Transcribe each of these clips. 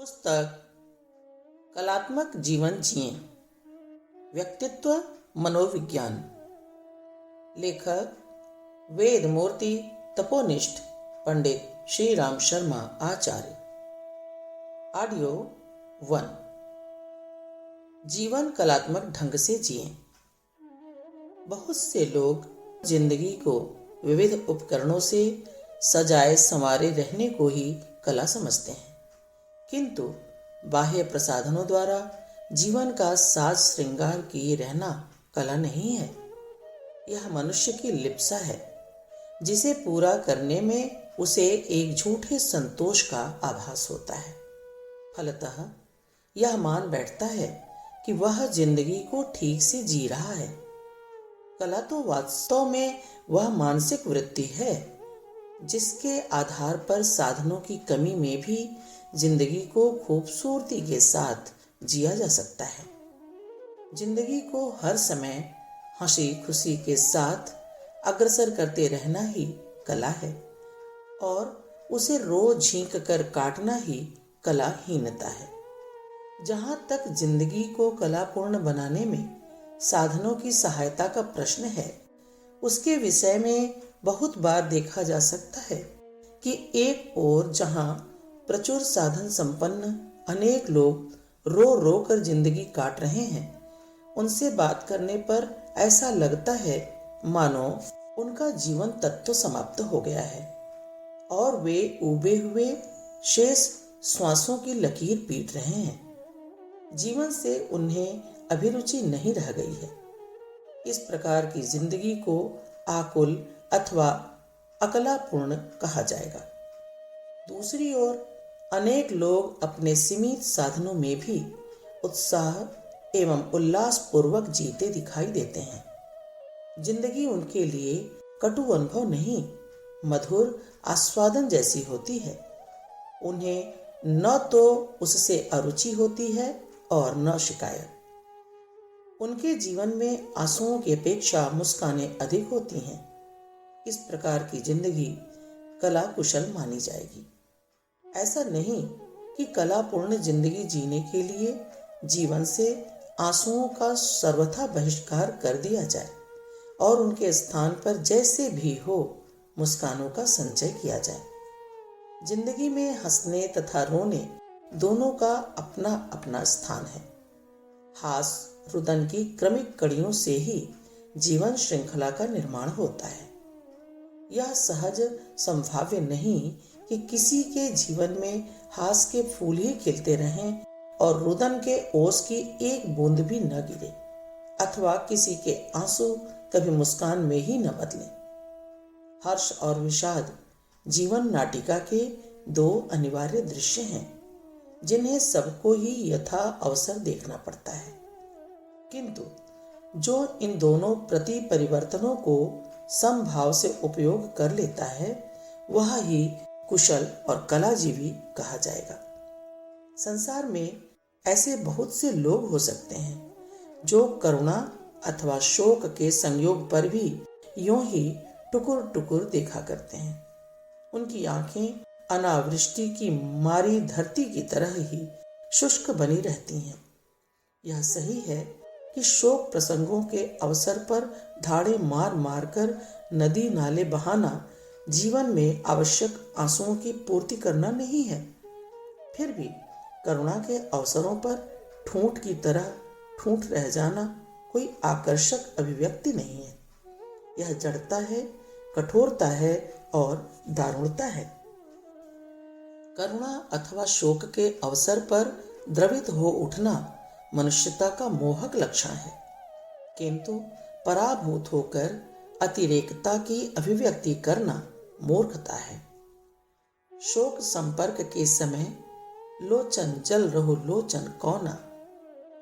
पुस्तक कलात्मक जीवन जिए, व्यक्तित्व मनोविज्ञान। लेखक वेद मूर्ति तपोनिष्ठ पंडित श्री राम शर्मा आचार्य। ऑडियो 1। जीवन कलात्मक ढंग से जिए। बहुत से लोग जिंदगी को विविध उपकरणों से सजाए संवारे रहने को ही कला समझते हैं, किंतु बाह्य प्रसाधनों द्वारा जीवन का साज श्रृंगार किए रहना कला नहीं है। यह मनुष्य की लिप्सा है, जिसे पूरा करने में उसे एक झूठे संतोष का आभास होता है। फलतः यह मान बैठता है कि वह जिंदगी को ठीक से जी रहा है। कला तो वास्तव में वह मानसिक वृत्ति है जिसके आधार पर साधनों की कमी में भी जिंदगी को खूबसूरती के साथ जिया जा सकता है। जिंदगी को हर समय हंसी खुशी के साथ अग्रसर करते रहना ही कला है, और उसे रोज झींक कर काटना ही कलाहीनता है। जहां तक जिंदगी को कलापूर्ण बनाने में साधनों की सहायता का प्रश्न है, उसके विषय में बहुत बार देखा जा सकता है कि एक ओर जहां प्रचुर साधन संपन्न अनेक लोग रो रो कर जिंदगी काट रहे हैं, उनसे बात करने पर ऐसा लगता है मानो उनका जीवन तत्व समाप्त हो गया है और वे उबे हुए शेष श्वासों की लकीर पीट रहे हैं। जीवन से उन्हें अभिरुचि नहीं रह गई है। इस प्रकार की जिंदगी को आकुल अथवा अकलापूर्ण कहा जाएगा। दूसरी ओर अनेक लोग अपने सीमित साधनों में भी उत्साह एवं उल्लास पूर्वक जीते दिखाई देते हैं। जिंदगी उनके लिए कटु अनुभव नहीं, मधुर आस्वादन जैसी होती है। उन्हें न तो उससे अरुचि होती है और न शिकायत। उनके जीवन में आंसुओं की अपेक्षा मुस्कानें अधिक होती हैं। इस प्रकार की जिंदगी कला कुशल मानी जाएगी। ऐसा नहीं कि कलापूर्ण जिंदगी जीने के लिए जीवन से आंसुओं का सर्वथा बहिष्कार कर दिया जाए और उनके स्थान पर जैसे भी हो मुस्कानों का संचय किया जाए। जिंदगी में हंसने तथा रोने दोनों का अपना अपना स्थान है। हास रुदन की क्रमिक कड़ियों से ही जीवन श्रृंखला का निर्माण होता है। यह सहज संभाव्य नहीं कि किसी के जीवन में हास के फूल ही खिलते रहें और रुदन के ओस की एक बूंद भी न गिरे, अथवा किसी के आंसू कभी मुस्कान में ही न बदले। हर्ष और विषाद जीवन नाटिका के दो अनिवार्य दृश्य हैं, जिन्हें सबको ही यथा अवसर देखना पड़ता है। किंतु जो इन दोनों प्रति परिवर्तनों को समभाव से उपयोग कर लेता है, वह ही कुशल और कलाजीवी कहा जाएगा। संसार में ऐसे बहुत से लोग हो सकते हैं जो करुणा अथवा शोक के संयोग पर भी यूं ही टुकुर टुकुर देखा करते हैं। उनकी आंखें अनावृष्टि की मारी धरती की तरह ही शुष्क बनी रहती हैं। यह सही है कि शोक प्रसंगों के अवसर पर धाड़े मार मार कर नदी नाले बहाना जीवन में आवश्यक आंसुओं की पूर्ति करना नहीं है। फिर भी करुणा के अवसरों पर ठूंठ की तरह ठूंठ रह जाना कोई आकर्षक अभिव्यक्ति नहीं है। यह जड़ता है, कठोरता है और दारुणता है। करुणा अथवा शोक के अवसर पर द्रवित हो उठना मनुष्यता का मोहक लक्षण है, किंतु पराभूत होकर अतिरेकता की अभिव्यक्ति करना मूर्खता है। शोक संपर्क के समय लोचन जल रहो लोचन कौना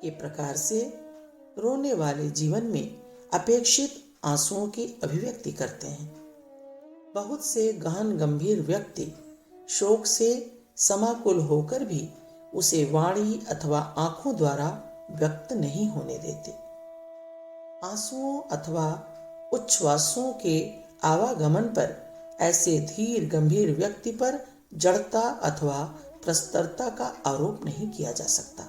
के प्रकार से रोने वाले जीवन में अपेक्षित आंसुओं की अभिव्यक्ति करते हैं। बहुत से गहन गंभीर व्यक्ति शोक से समाकुल होकर भी उसे वाणी अथवा आंखों द्वारा व्यक्त नहीं होने देते। आंसुओं अथवा उच्छ्वासों के आवागमन पर ऐसे धीर गंभीर व्यक्ति पर जड़ता अथवा प्रस्तरता का आरोप नहीं किया जा सकता।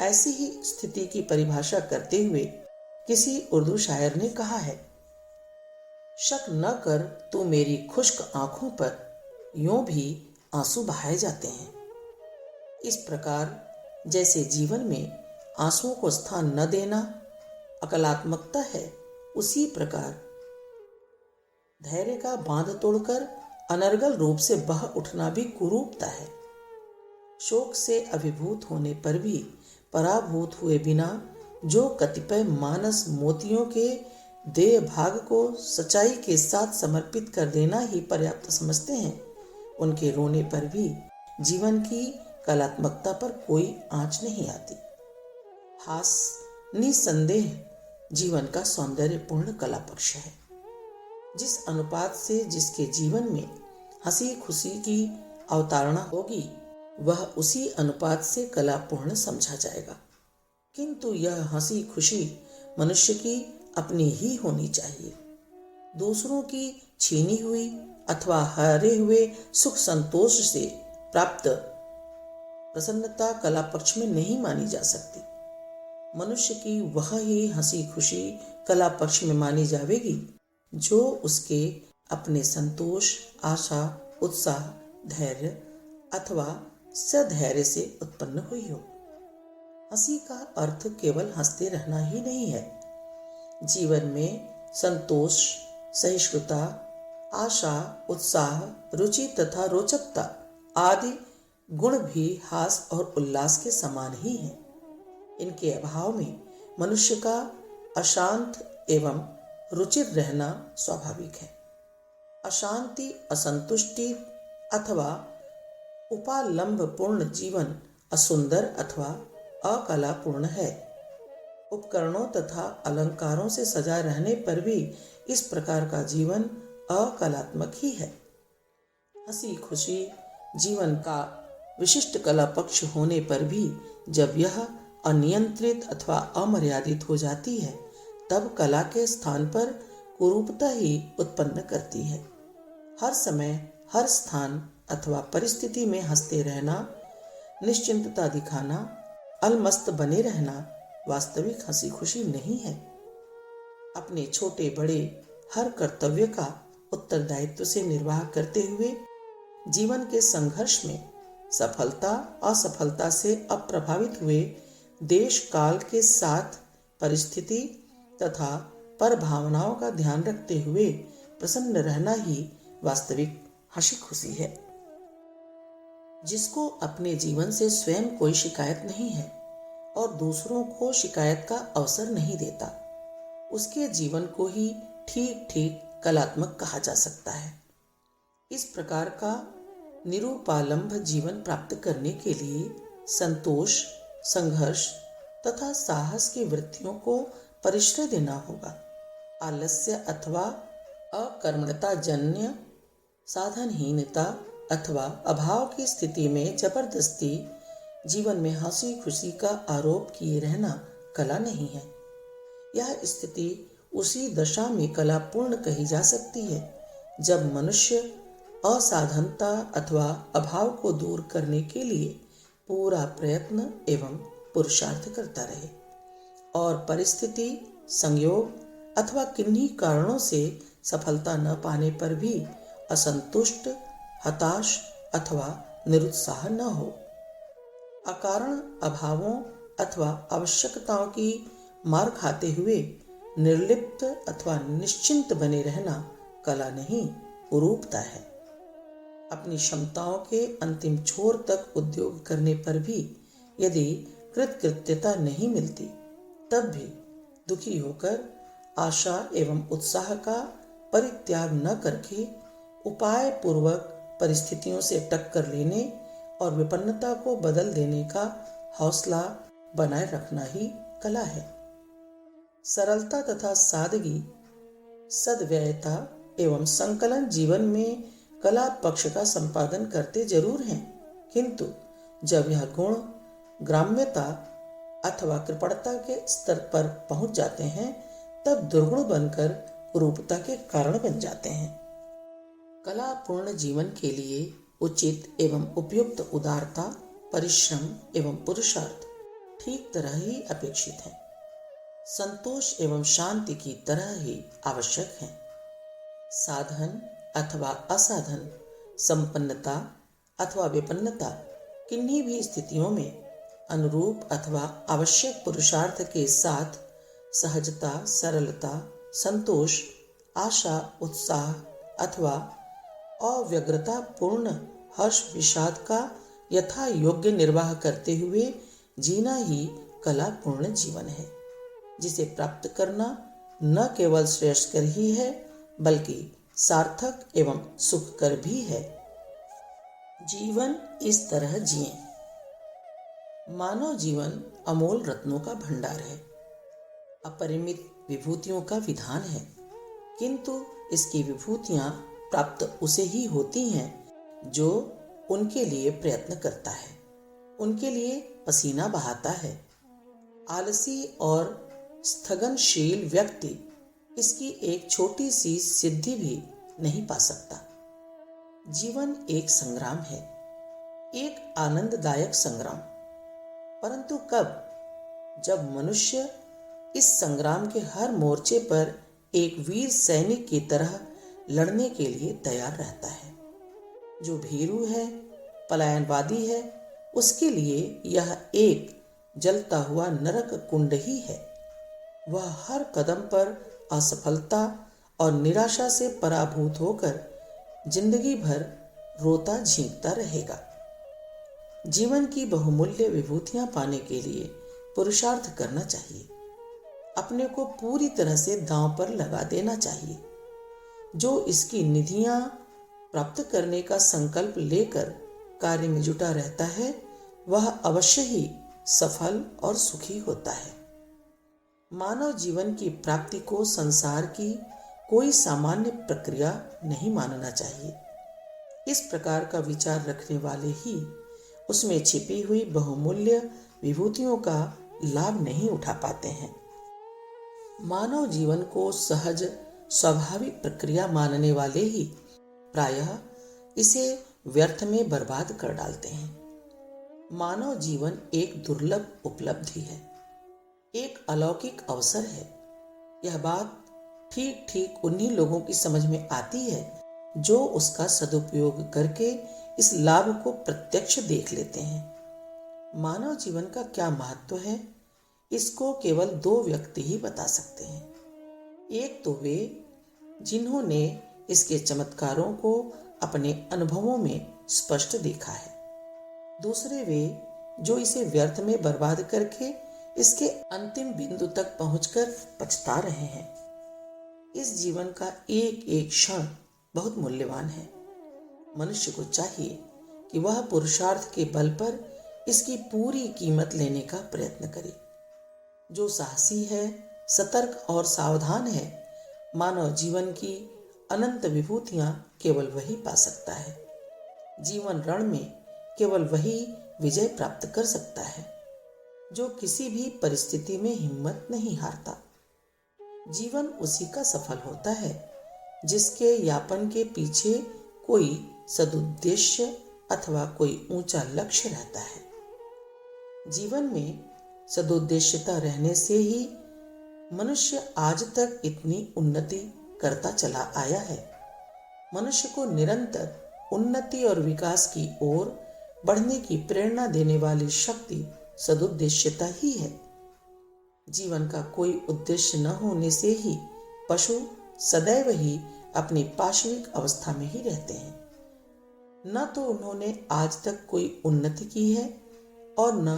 ऐसी ही स्थिति की परिभाषा करते हुए किसी उर्दू शायर ने कहा है, शक न कर तू मेरी खुश्क आंखों पर, यूं भी आंसू बहाए जाते हैं। इस प्रकार जैसे जीवन में आंसुओं को स्थान न देना अकलात्मकता है, उसी प्रकार धैर्य का बांध तोड़कर अनर्गल रूप से बह उठना भी कुरूपता है। शोक से अभिभूत होने पर भी पराभूत हुए बिना जो कतिपय मानस मोतियों के देह भाग को सच्चाई के साथ समर्पित कर देना ही पर्याप्त समझते हैं, उनके रोने पर भी जीवन की कलात्मकता पर कोई आंच नहीं आती। हास निसंदेह जीवन का सौंदर्यपूर्ण कला पक्ष है। जिस अनुपात से जिसके जीवन में हंसी खुशी की अवतारणा होगी, वह उसी अनुपात से कलापूर्ण समझा जाएगा। किंतु यह हंसी खुशी मनुष्य की अपनी ही होनी चाहिए। दूसरों की छीनी हुई अथवा हारे हुए सुख संतोष से प्राप्त प्रसन्नता कला पक्ष में नहीं मानी जा सकती। मनुष्य की वह ही हंसी खुशी कला पक्ष में मानी जाएगी जो उसके अपने संतोष, आशा, उत्साह, धैर्य अथवा सधैर्य से उत्पन्न हुई हो। हंसी का अर्थ केवल हंसते रहना ही नहीं है। जीवन में संतोष, सहिष्णुता, आशा, उत्साह, रुचि तथा रोचकता आदि गुण भी हास और उल्लास के समान ही हैं। इनके अभाव में मनुष्य का अशांत एवं रुचिर रहना स्वाभाविक है। अशांति, असंतुष्टि अथवा उपालंब पूर्ण जीवन असुंदर अथवा अकलापूर्ण है। उपकरणों तथा अलंकारों से सजा रहने पर भी इस प्रकार का जीवन अकलात्मक ही है। हंसी खुशी जीवन का विशिष्ट कला पक्ष होने पर भी जब यह अनियंत्रित अथवा अमर्यादित हो जाती है, तब कला के स्थान पर कुरूपता ही उत्पन्न करती है। हर समय, हर स्थान अथवा परिस्थिति में हंसते रहना, निश्चिंतता दिखाना, अलमस्त बने रहना वास्तविक हंसी खुशी नहीं है। अपने छोटे बड़े हर कर्तव्य का उत्तरदायित्व से निर्वाह करते हुए जीवन के संघर्ष में सफलता असफलता से अप्रभावित हुए देश काल के साथ परिस्थिति तथा पर भावनाओं का ध्यान रखते हुए प्रसन्न रहना ही वास्तविक हंसी खुशी है। जिसको अपने जीवन से स्वयं कोई शिकायत नहीं है और दूसरों को शिकायत का अवसर नहीं देता, उसके जीवन को ही ठीक ठीक कलात्मक कहा जा सकता है। इस प्रकार का निरूपालंब जीवन प्राप्त करने के लिए संतोष, संघर्ष तथा साहस की वृत्तियों को परिश्रय देना होगा। आलस्य अथवा अकर्मण्यता जन्य साधनहीनता अथवा अभाव की स्थिति में जबरदस्ती जीवन में हंसी खुशी का आरोप किए रहना कला नहीं है। यह स्थिति उसी दशा में कला पूर्ण कही जा सकती है जब मनुष्य असाधनता अथवा अभाव को दूर करने के लिए पूरा प्रयत्न एवं पुरुषार्थ करता रहे और परिस्थिति, संयोग अथवा किन्हीं कारणों से सफलता न पाने पर भी असंतुष्ट, हताश अथवा निरुत्साह न हो। अकारण अभावों अथवा आवश्यकताओं की मार खाते हुए निर्लिप्त अथवा निश्चिंत बने रहना कला नहीं, कुरूपता है। अपनी क्षमताओं के अंतिम छोर तक उद्योग करने पर भी यदि कृतकृत्यता नहीं मिलती, तब भी दुखी होकर आशा एवं उत्साह का परित्याग न करके उपाय पूर्वक परिस्थितियों से टक्कर लेने और विपन्नता को बदल देने का हौसला बनाए रखना ही कला है। सरलता तथा सादगी, सद्व्ययता एवं संकलन जीवन में कला पक्ष का संपादन करते जरूर हैं, किंतु जब यह गुण ग्राम्यता अथवा कृपणता के स्तर पर पहुंच जाते हैं, तब दुर्गुण बनकर कुरूपता के कारण बन जाते हैं। कला पूर्ण जीवन के लिए उचित एवं उपयुक्त उदारता, परिश्रम एवं पुरुषार्थ ठीक तरह ही अपेक्षित है। संतोष एवं शांति की तरह ही आवश्यक है। साधन अथवा असाधन, संपन्नता अथवा विपन्नता किन्हीं भी स्थितियों में अनुरूप अथवा आवश्यक पुरुषार्थ के साथ सहजता, सरलता, संतोष, आशा, उत्साह अथवा अव्यग्रता पूर्ण हर्ष विषाद का यथा योग्य निर्वाह करते हुए जीना ही कलापूर्ण जीवन है, जिसे प्राप्त करना न केवल श्रेयस्कर ही है बल्कि सार्थक एवं सुखकर भी है। जीवन इस तरह जिए। मानव जीवन अमोल रत्नों का भंडार है, अपरिमित विभूतियों का विधान है, किंतु इसकी विभूतियां प्राप्त उसे ही होती हैं जो उनके लिए प्रयत्न करता है, उनके लिए पसीना बहाता है। आलसी और स्थगनशील व्यक्ति इसकी एक छोटी सी सिद्धि भी नहीं पा सकता। जीवन एक संग्राम है, एक आनंददायक संग्राम, परंतु कब? जब मनुष्य इस संग्राम के हर मोर्चे पर एक वीर सैनिक की तरह लड़ने के लिए तैयार रहता है। जो भीरू है, पलायनवादी है, उसके लिए यह एक जलता हुआ नरक कुंड ही है। वह हर कदम पर असफलता और निराशा से पराभूत होकर जिंदगी भर रोता झींकता रहेगा। जीवन की बहुमूल्य विभूतियां पाने के लिए पुरुषार्थ करना चाहिए, अपने को पूरी तरह से दांव पर लगा देना चाहिए। जो इसकी निधियां प्राप्त करने का संकल्प लेकर कार्य में जुटा रहता है, वह अवश्य ही सफल और सुखी होता है। मानव जीवन की प्राप्ति को संसार की कोई सामान्य प्रक्रिया नहीं मानना चाहिए। इस प्रकार का विचार रखने वाले ही उसमें छिपी हुई बहुमूल्य विभूतियों का लाभ नहीं उठा पाते हैं। मानव जीवन को सहज स्वाभाविक प्रक्रिया मानने वाले ही प्रायः इसे व्यर्थ में बर्बाद कर डालते हैं। मानव जीवन एक दुर्लभ उपलब्धि है, एक अलौकिक अवसर है। यह बात ठीक ठीक उन्हीं लोगों की समझ में आती है जो उसका सदुपयोग करके इस लाभ को प्रत्यक्ष देख लेते हैं। मानव जीवन का क्या महत्व है, इसको केवल दो व्यक्ति ही बता सकते हैं। एक तो वे जिन्होंने इसके चमत्कारों को अपने अनुभवों में स्पष्ट देखा है, दूसरे वे जो इसे व्यर्थ में बर्बाद करके इसके अंतिम बिंदु तक पहुंचकर पछता रहे हैं। इस जीवन का एक एक क्षण बहुत मूल्यवान है। मनुष्य को चाहिए कि वह पुरुषार्थ के बल पर इसकी पूरी कीमत लेने का प्रयत्न करे। जो साहसी है, सतर्क और सावधान है, मानव जीवन की अनंत विभूतियां केवल वही पा सकता है। जीवन रण में केवल वही विजय प्राप्त कर सकता है जो किसी भी परिस्थिति में हिम्मत नहीं हारता। जीवन उसी का सफल होता है जिसके यापन के पीछे कोई सदुद्देश्य अथवा कोई ऊंचा लक्ष्य रहता है। जीवन में सदुद्देश्यता रहने से ही मनुष्य आज तक इतनी उन्नति करता चला आया है। मनुष्य को निरंतर उन्नति और विकास की ओर बढ़ने की प्रेरणा देने वाली शक्ति सदुद्देश्यता ही है। जीवन का कोई उद्देश्य न होने से ही पशु सदैव ही अपनी पाशविक अवस्था में ही रहते हैं। न तो उन्होंने आज तक कोई उन्नति की है और न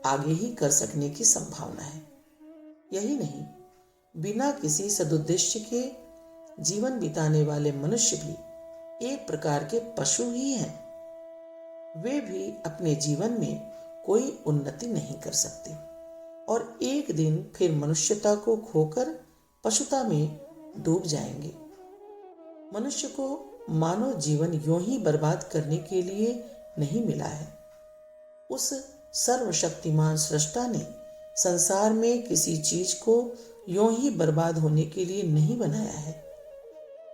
आगे ही कर सकने की संभावना है। यही नहीं, बिना किसी सदुद्देश्य के जीवन बिताने वाले मनुष्य भी एक प्रकार के पशु ही हैं। वे भी अपने जीवन में कोई उन्नति नहीं कर सकते और एक दिन फिर मनुष्यता को खोकर पशुता में डूब जाएंगे। मनुष्य को मानव जीवन यूं ही बर्बाद करने के लिए नहीं मिला है। उस सर्वशक्तिमान सृष्टा ने संसार में किसी चीज को यूं ही बर्बाद होने के लिए नहीं बनाया है।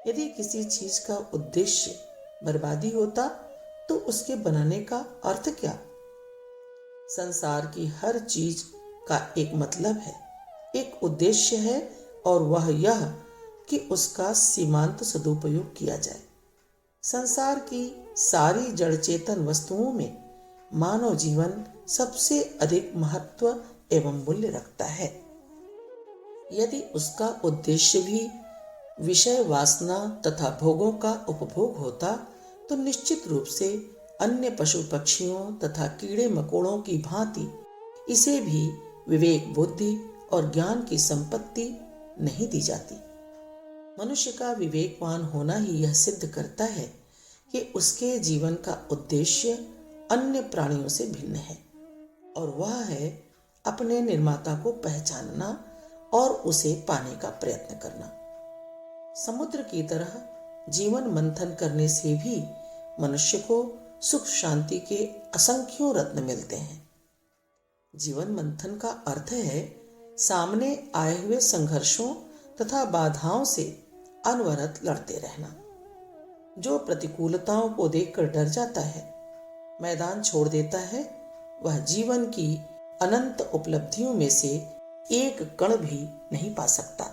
यदि किसी चीज का उद्देश्य बर्बादी होता तो उसके बनाने का अर्थ क्या? संसार की हर चीज का एक मतलब है, एक उद्देश्य है, और वह यह कि उसका सीमांत सदुपयोग किया जाए। संसार की सारी जड़ चेतन वस्तुओं में मानव जीवन सबसे अधिक महत्व एवं मूल्य रखता है। यदि उसका उद्देश्य भी विषय वासना तथा भोगों का उपभोग होता तो निश्चित रूप से अन्य पशु पक्षियों तथा कीड़े मकोड़ों की भांति इसे भी विवेक, बुद्धि और ज्ञान की संपत्ति नहीं दी जाती। मनुष्य का विवेकवान होना ही यह सिद्ध करता है कि उसके जीवन का उद्देश्य अन्य प्राणियों से भिन्न है, और वह है अपने निर्माता को पहचानना और उसे पाने का प्रयत्न करना। समुद्र की तरह जीवन मंथन करने से भी मनुष्य को सुख शांति के असंख्यों रत्न मिलते हैं। जीवन मंथन का अर्थ है सामने आए हुए संघर्षों तथा बाधाओं से अनवरत लड़ते रहना। जो प्रतिकूलताओं को देखकर डर जाता है, मैदान छोड़ देता है, वह जीवन की अनंत उपलब्धियों में से एक कण भी नहीं पा सकता।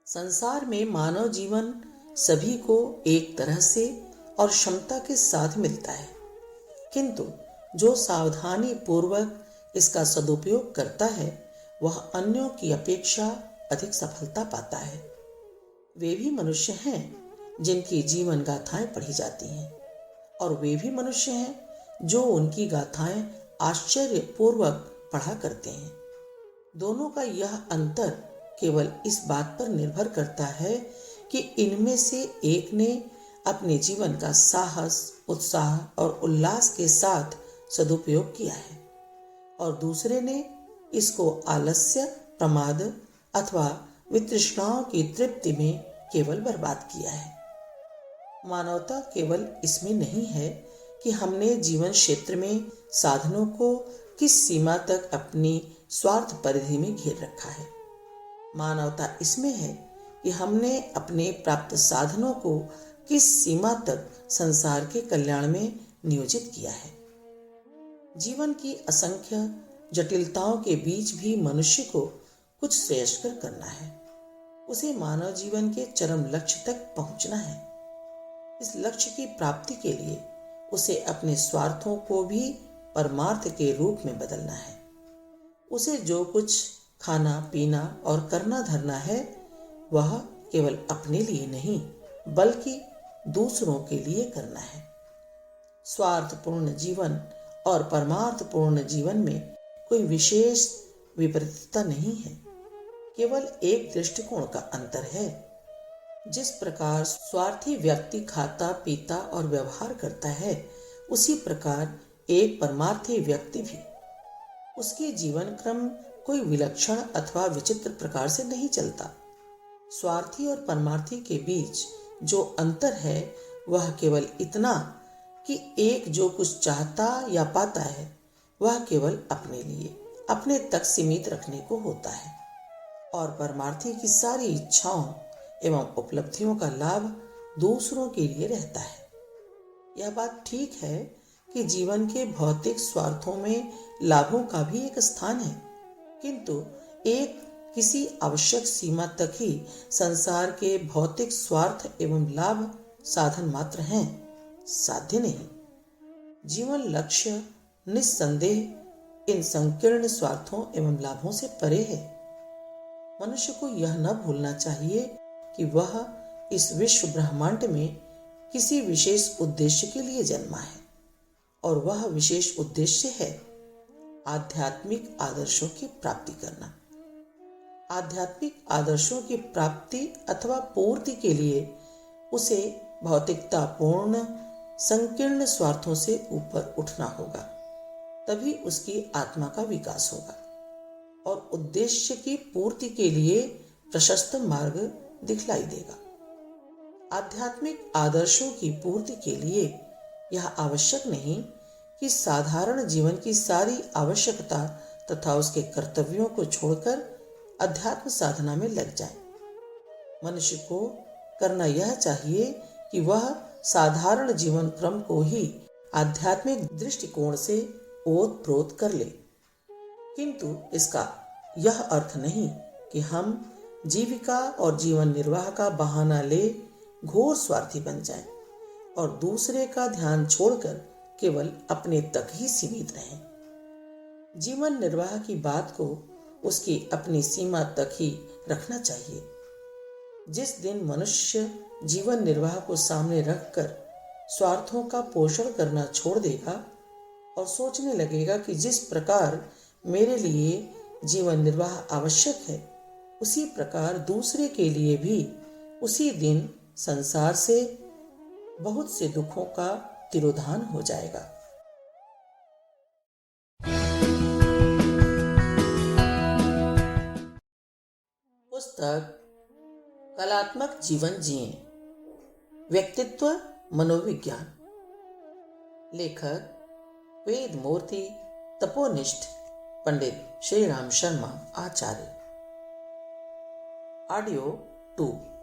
संसार में मानव जीवन सभी को एक तरह से और क्षमता के साथ मिलता है, किंतु जो सावधानी पूर्वक इसका सदुपयोग करता है वह अन्यों की अपेक्षा अधिक सफलता पाता है। वे भी मनुष्य हैं जिनकी जीवन गाथाएं पढ़ी जाती हैं, और वे भी मनुष्य हैं जो उनकी गाथाएं आश्चर्यपूर्वक पढ़ा करते हैं। दोनों का यह अंतर केवल इस बात पर निर्भर करता है कि इनमें से एक ने अपने जीवन का साहस, उत्साह और उल्लास के साथ सदुपयोग किया है, और दूसरे ने इसको आलस्य, प्रमाद अथवा वितृष्णाओं की तृप्ति में केवल बर्बाद किया है। मानवता केवल इसमें नहीं है कि हमने जीवन क्षेत्र में साधनों को किस सीमा तक अपनी स्वार्थ परिधि में घेर रखा है। मानवता इसमें है कि हमने अपने प्राप्त साधनों को किस सीमा तक संसार के कल्याण में नियोजित किया है। जीवन की असंख्य जटिलताओं के बीच भी मनुष्य को कुछ श्रेयस्कर करना है। उसे मानव जीवन के चरम लक्ष्य तक पहुंचना है। इस लक्ष्य की प्राप्ति के लिए उसे अपने स्वार्थों को भी परमार्थ के रूप में बदलना है। उसे जो कुछ खाना, पीना और करना धरना है वह केवल अपने लिए नहीं बल्कि दूसरों के लिए करना है। स्वार्थपूर्ण जीवन और परमार्थपूर्ण जीवन में कोई विशेष विपरीतता नहीं है, केवल एक दृष्टिकोण का अंतर है। जिस प्रकार स्वार्थी व्यक्ति खाता, पीता और व्यवहार करता है, उसी प्रकार एक परमार्थी व्यक्ति भी। उसकी जीवन क्रम कोई विलक्षण अथवा विचित्र प्रकार से नहीं चलता। स्वार्थी और परमार्थी के बीच जो अंतर है वह केवल इतना कि एक जो कुछ चाहता या पाता है वह केवल अपने लिए, अपने तक सीमित रखने को होता है, और परमार्थी की सारी इच्छाओं एवं उपलब्धियों का लाभ दूसरों के लिए रहता है। यह बात ठीक है कि जीवन के भौतिक स्वार्थों में लाभों का भी एक स्थान है, किंतु एक किसी आवश्यक सीमा तक ही संसार के भौतिक स्वार्थ एवं लाभ साधन मात्र हैं, साध्य नहीं। जीवन लक्ष्य निस्संदेह इन संकीर्ण स्वार्थों एवं लाभों से परे है। मनुष्य को यह न भूलना चाहिए कि वह इस विश्व ब्रह्मांड में किसी विशेष उद्देश्य के लिए जन्मा है, और वह विशेष उद्देश्य है आध्यात्मिक आदर्शों की प्राप्ति करना। आध्यात्मिक आदर्शों की प्राप्ति अथवा पूर्ति के लिए उसे भौतिकतापूर्ण संकीर्ण स्वार्थों से ऊपर उठना होगा, तभी उसकी आत्मा का विकास होगा और उद्देश्य की पूर्ति के लिए प्रशस्त मार्ग दिखलाई देगा। आध्यात्मिक आदर्शों की पूर्ति के लिए यह आवश्यक नहीं कि साधारण जीवन की सारी आवश्यकता तथा उसके कर्तव्यों को छोड़कर अध्यात्म साधना में लग जाए। मनुष्य को करना यह चाहिए कि वह साधारण जीवन क्रम को ही आध्यात्मिक दृष्टिकोण से ओत-प्रोत कर ले। किंतु इसका यह अर्थ नहीं कि हम जीविका और जीवन निर्वाह का बहाना ले घोर स्वार्थी बन जाएं और दूसरे का ध्यान छोड़कर केवल अपने तक ही सीमित रहें। जीवन निर्वाह की बात को उसकी अपनी सीमा तक ही रखना चाहिए। जिस दिन मनुष्य जीवन निर्वाह को सामने रखकर स्वार्थों का पोषण करना छोड़ देगा और सोचने लगेगा कि जिस प्रकार मेरे लिए जीवन निर्वाह आवश्यक है, उसी प्रकार दूसरे के लिए भी, उसी दिन संसार से बहुत से दुखों का तिरोधान हो जाएगा। पुस्तक कलात्मक जीवन जिए, व्यक्तित्व मनोविज्ञान, लेखक वेद मूर्ति तपोनिष्ठ पंडित श्री राम शर्मा आचार्य। ऑडियो 2।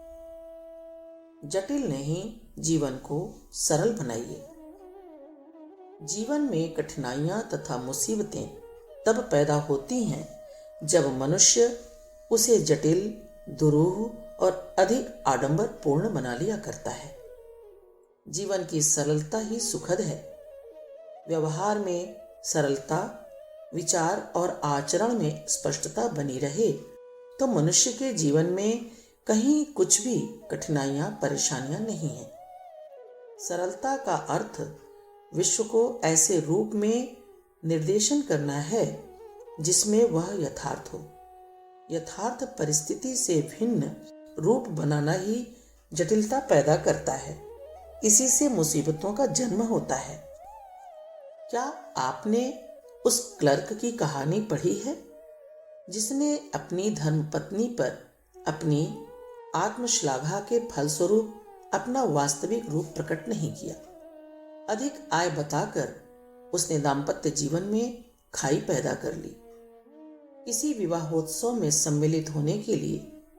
जटिल नहीं, जीवन को सरल बनाइए। जीवन में कठिनाइयां तथा मुसीबतें तब पैदा होती हैं जब मनुष्य उसे जटिल, दुरूह और अधिक आडंबर पूर्ण बना लिया करता है। जीवन की सरलता ही सुखद है। व्यवहार में सरलता, विचार और आचरण में स्पष्टता बनी रहे तो मनुष्य के जीवन में कहीं कुछ भी कठिनाइयां, परेशानियां नहीं है। सरलता का अर्थ विश्व को ऐसे रूप में निर्देशन करना है जिसमें वह यथार्थ हो। यथार्थ परिस्थिति से भिन्न रूप बनाना ही जटिलता पैदा करता है। इसी से मुसीबतों का जन्म होता है। क्या आपने उस क्लर्क की कहानी पढ़ी है जिसने अपनी धर्मपत्नी पर अपनी आत्मश्लाघा के फलस्वरूप अपना वास्तविक रूप प्रकट नहीं किया? अधिक आय बताकर उसने दाम्पत्य जीवन में खाई पैदा कर ली। किसी विवाहोत्सव में सम्मिलित होने के लिए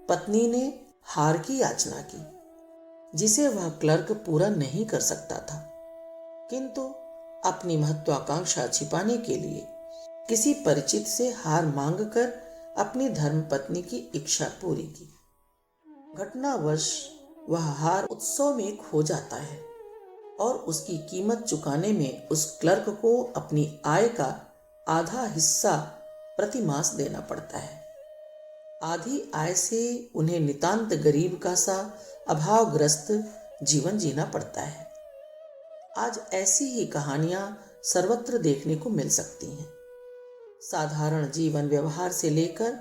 पत्नी ने हार की याचना की, जिसे वह क्लर्क पूरा नहीं कर सकता था, किंतु अपनी महत्वाकांक्षा छिपाने के लिए किसी परिचित से हार मांगकर अपनी धर्मपत्नी की इच्छा पूरी की। घटनावश वह हार उत्सव में खो जाता है और उसकी कीमत चुकाने में उस क्लर्क को अपनी आय का आधा हिस्सा प्रतिमास देना पड़ता है। आधी आय से उन्हें नितांत गरीब का सा अभावग्रस्त जीवन जीना पड़ता है। आज ऐसी ही कहानियां सर्वत्र देखने को मिल सकती हैं। साधारण जीवन व्यवहार से लेकर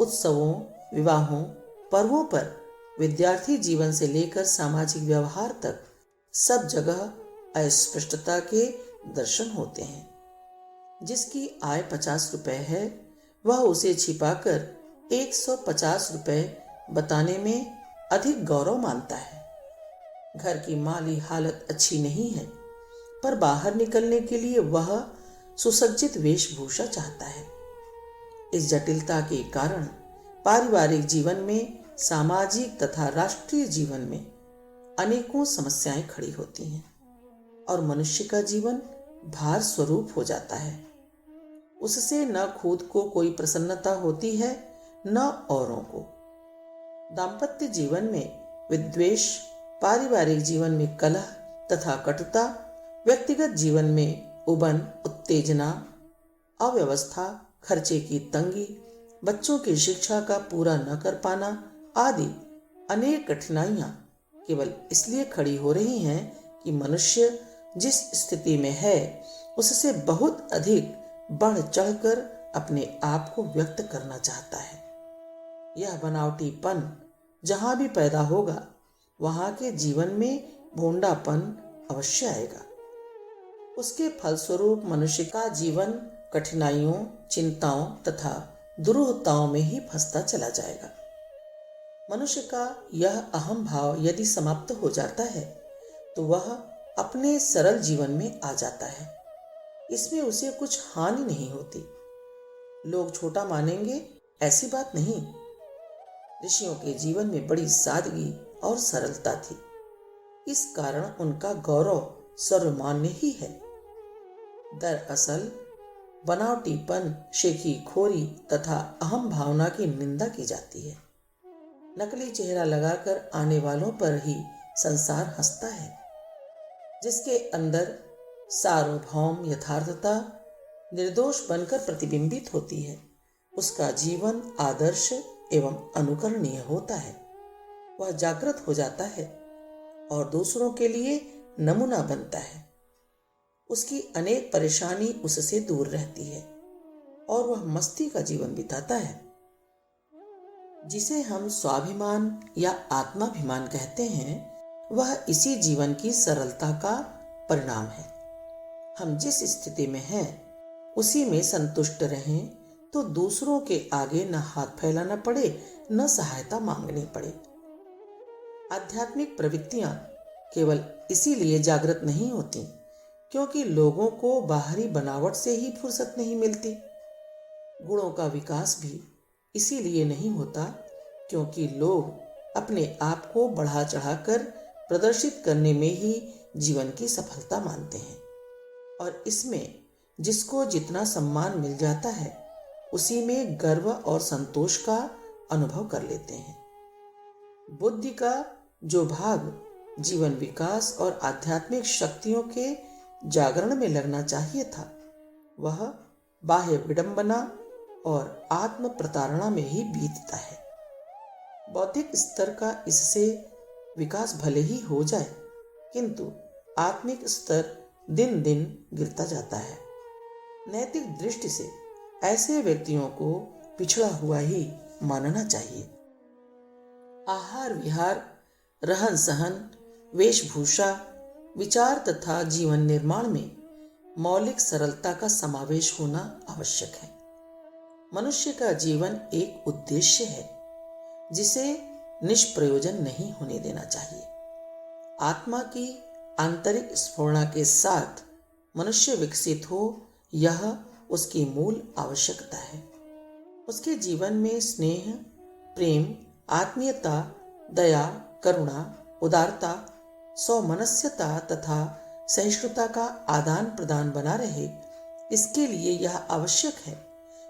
उत्सवों, विवाहों, पर्वों पर, विद्यार्थी जीवन से लेकर सामाजिक व्यवहार तक सब जगह अस्पष्टता के दर्शन होते हैं। जिसकी आय 50 रुपए है, वह उसे छिपाकर 150 रुपए बताने में अधिक गौरव मानता है। घर की माली हालत अच्छी नहीं है, पर बाहर निकलने के लिए वह सुसज्जित वेशभूषा चाहता है। इस जटिलता के कारण पारिवारिक जीवन में, सामाजिक तथा राष्ट्रीय जीवन में अनेकों समस्याएं खड़ी होती हैं और मनुष्य का जीवन भार स्वरूप हो जाता है। उससे न खुद को कोई प्रसन्नता होती है, न औरों को। दाम्पत्य जीवन में विद्वेष, पारिवारिक जीवन में कलह तथा कटुता, व्यक्तिगत जीवन में उबन, उत्तेजना, अव्यवस्था, खर्चे की तंगी, बच्चों की शिक्षा का पूरा न कर पाना आदि अनेक कठिनाइयां केवल इसलिए खड़ी हो रही हैं कि मनुष्य जिस स्थिति में है उससे बहुत अधिक बढ़ चढ़कर अपने आप को व्यक्त करना चाहता है। यह बनावटीपन जहां भी पैदा होगा, वहां के जीवन में भोंडापन अवश्य आएगा। उसके फलस्वरूप मनुष्य का जीवन कठिनाइयों, चिंताओं तथा दुरूहताओं में ही फंसता चला जाएगा। मनुष्य का यह अहम भाव यदि समाप्त हो जाता है तो वह अपने सरल जीवन में आ जाता है। इसमें उसे कुछ हानि नहीं होती। लोग छोटा मानेंगे, ऐसी बात नहीं। ऋषियों के जीवन में बड़ी सादगी और सरलता थी। इस कारण उनका गौरव सर्वमान्य ही है। दरअसल बनावटीपन, शेखीखोरी तथा अहम भावना की निंदा की जाती है। नकली चेहरा लगाकर आने वालों पर ही संसार हंसता है। जिसके अंदर सार्वभौम यथार्थता निर्दोष बनकर प्रतिबिंबित होती है, उसका जीवन आदर्श एवं अनुकरणीय होता है। वह जागृत हो जाता है और दूसरों के लिए नमूना बनता है। उसकी अनेक परेशानी उससे दूर रहती है और वह मस्ती का जीवन बिताता है। जिसे हम स्वाभिमान या आत्माभिमान कहते हैं, वह इसी जीवन की सरलता का परिणाम है। हम जिस स्थिति में हैं, उसी में संतुष्ट रहें तो दूसरों के आगे न हाथ फैलाना पड़े, न सहायता मांगनी पड़े। आध्यात्मिक प्रवृत्तियां केवल इसीलिए जागृत नहीं होती क्योंकि लोगों को बाहरी बनावट से ही फुर्सत नहीं मिलती। गुणों का विकास भी इसीलिए नहीं होता क्योंकि लोग अपने आप को बढ़ा चढ़ाकर प्रदर्शित करने में ही जीवन की सफलता मानते हैं और इसमें जिसको जितना सम्मान मिल जाता है, उसी में गर्व और संतोष का अनुभव कर लेते हैं। बुद्धि का जो भाग जीवन विकास और आध्यात्मिक शक्तियों के जागरण में लगना चाहिए था, वह बाह्य विडंबना और आत्म प्रताड़ना में ही बीतता है। बौद्धिक स्तर का इससे विकास भले ही हो जाए, किंतु आत्मिक स्तर दिन दिन गिरता जाता है। नैतिक दृष्टि से ऐसे व्यक्तियों को पिछड़ा हुआ ही मानना चाहिए। आहार विहार, रहन सहन, वेशभूषा, विचार तथा जीवन निर्माण में मौलिक सरलता का समावेश होना आवश्यक है। मनुष्य का जीवन एक उद्देश्य है जिसे निष्प्रयोजन नहीं होने देना चाहिए। आत्मा की आंतरिक स्फुरणा के साथ मनुष्य विकसित हो, यह उसकी मूल आवश्यकता है। उसके जीवन में स्नेह, प्रेम, आत्मीयता, दया, करुणा, उदारता, सौमनस्यता तथा सहिष्णुता का आदान प्रदान बना रहे, इसके लिए यह आवश्यक है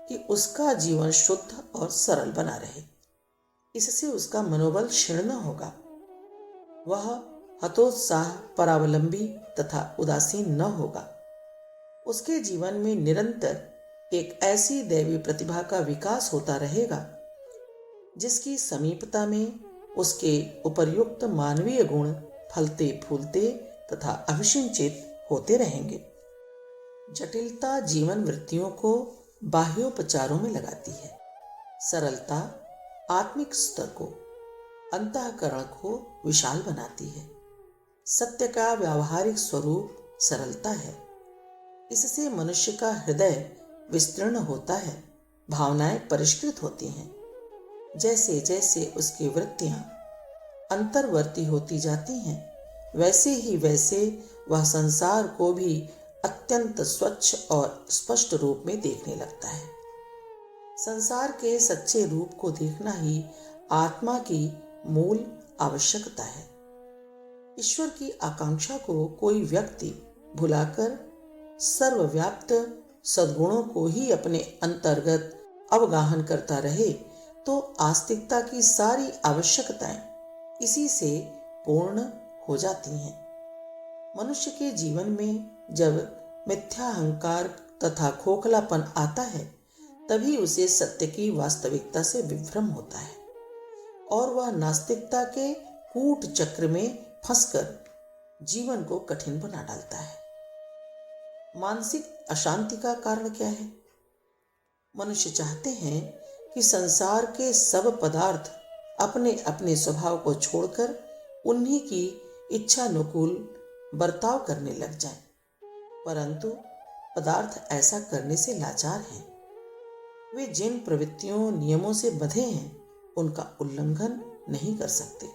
कि उसका जीवन शुद्ध और सरल बना रहे। इससे उसका मनोबल क्षीण न होगा। वह हतोत्साह, परावलंबी तथा उदासीन न होगा। उसके जीवन में निरंतर एक ऐसी दैवी प्रतिभा का विकास होता रहेगा जिसकी समीपता में उसके उपर्युक्त मानवीय गुण फलते फूलते तथा अभिसिंचित होते रहेंगे। जटिलता जीवन वृत्तियों को बाह्योपचारों में लगाती है। सरलता आत्मिक स्तर को, अंतःकरण को विशाल बनाती है। सत्य का व्यावहारिक स्वरूप सरलता है। इससे मनुष्य का हृदय विस्तीर्ण होता है, भावनाएं परिष्कृत होती हैं। जैसे जैसे उसकी वृत्तियां अंतर्वर्ती होती जाती हैं, वैसे ही वैसे वह संसार को भी अत्यंत स्वच्छ और स्पष्ट रूप में देखने लगता है। संसार के सच्चे रूप को देखना ही आत्मा की मूल आवश्यकता है। ईश्वर की आकांक्षा को कोई व्यक्ति भुलाकर सर्वव्याप्त सद्गुणों को ही अपने अंतर्गत अवगाहन करता रहे तो आस्तिकता की सारी आवश्यकताएं इसी से पूर्ण हो जाती हैं। मनुष्य के जीवन में जब मिथ्याहंकार तथा खोखलापन आता है, तभी उसे सत्य की वास्तविकता से विभ्रम होता है और वह नास्तिकता के कूट चक्र में फंसकर जीवन को कठिन बना डालता है। मानसिक अशांति का कारण क्या है? मनुष्य चाहते हैं कि संसार के सब पदार्थ अपने अपने स्वभाव को छोड़कर उन्हीं की इच्छानुकूल बर्ताव करने लग जाएं, परंतु पदार्थ ऐसा करने से लाचार हैं। वे जिन प्रवृत्तियों नियमों से बंधे हैं, उनका उल्लंघन नहीं कर सकते।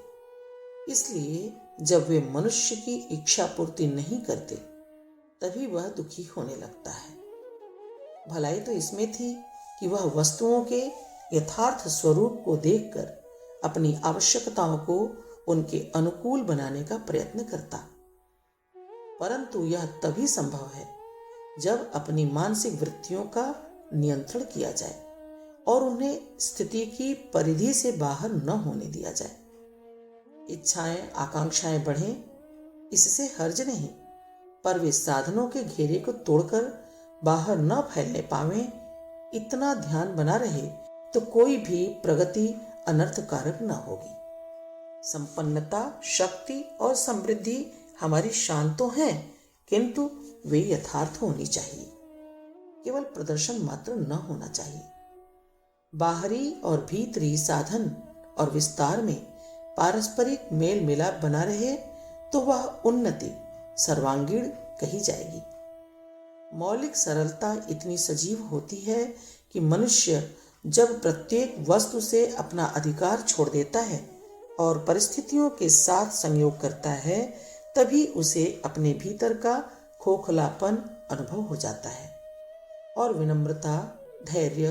इसलिए जब वे मनुष्य की इच्छा पूर्ति नहीं करते, तभी वह दुखी होने लगता है। भलाई तो इसमें थी कि वह वस्तुओं के यथार्थ स्वरूप को देखकर अपनी आवश्यकताओं को उनके अनुकूल बनाने का प्रयत्न करता, परंतु यह तभी संभव है जब अपनी मानसिक वृत्तियों का नियंत्रण किया जाए और उन्हें स्थिति की परिधि से बाहर न होने दिया जाए। इच्छाएं आकांक्षाएं बढ़ें, इससे हर्ज नहीं, पर वे साधनों के घेरे को तोड़कर बाहर न फैलने पावें, इतना ध्यान बना रहे तो कोई भी प्रगति अनर्थकारक न होगी। संपन्नता, शक्ति और समृद्धि हमारी शान तो हैं, किंतु वे यथार्थ होनी चाहिए, केवल प्रदर्शन मात्र न होना चाहिए। बाहरी और भीतरी साधन और विस्तार में पारस्परिक मेल मिलाप बना रहे तो वह उन्नति सर्वांगीण कही जाएगी। मौलिक सरलता इतनी सजीव होती है कि मनुष्य जब प्रत्येक वस्तु से अपना अधिकार छोड़ देता है और परिस्थितियों के साथ संयोग करता है, तभी उसे अपने भीतर का खोखलापन अनुभव हो जाता है और विनम्रता, धैर्य,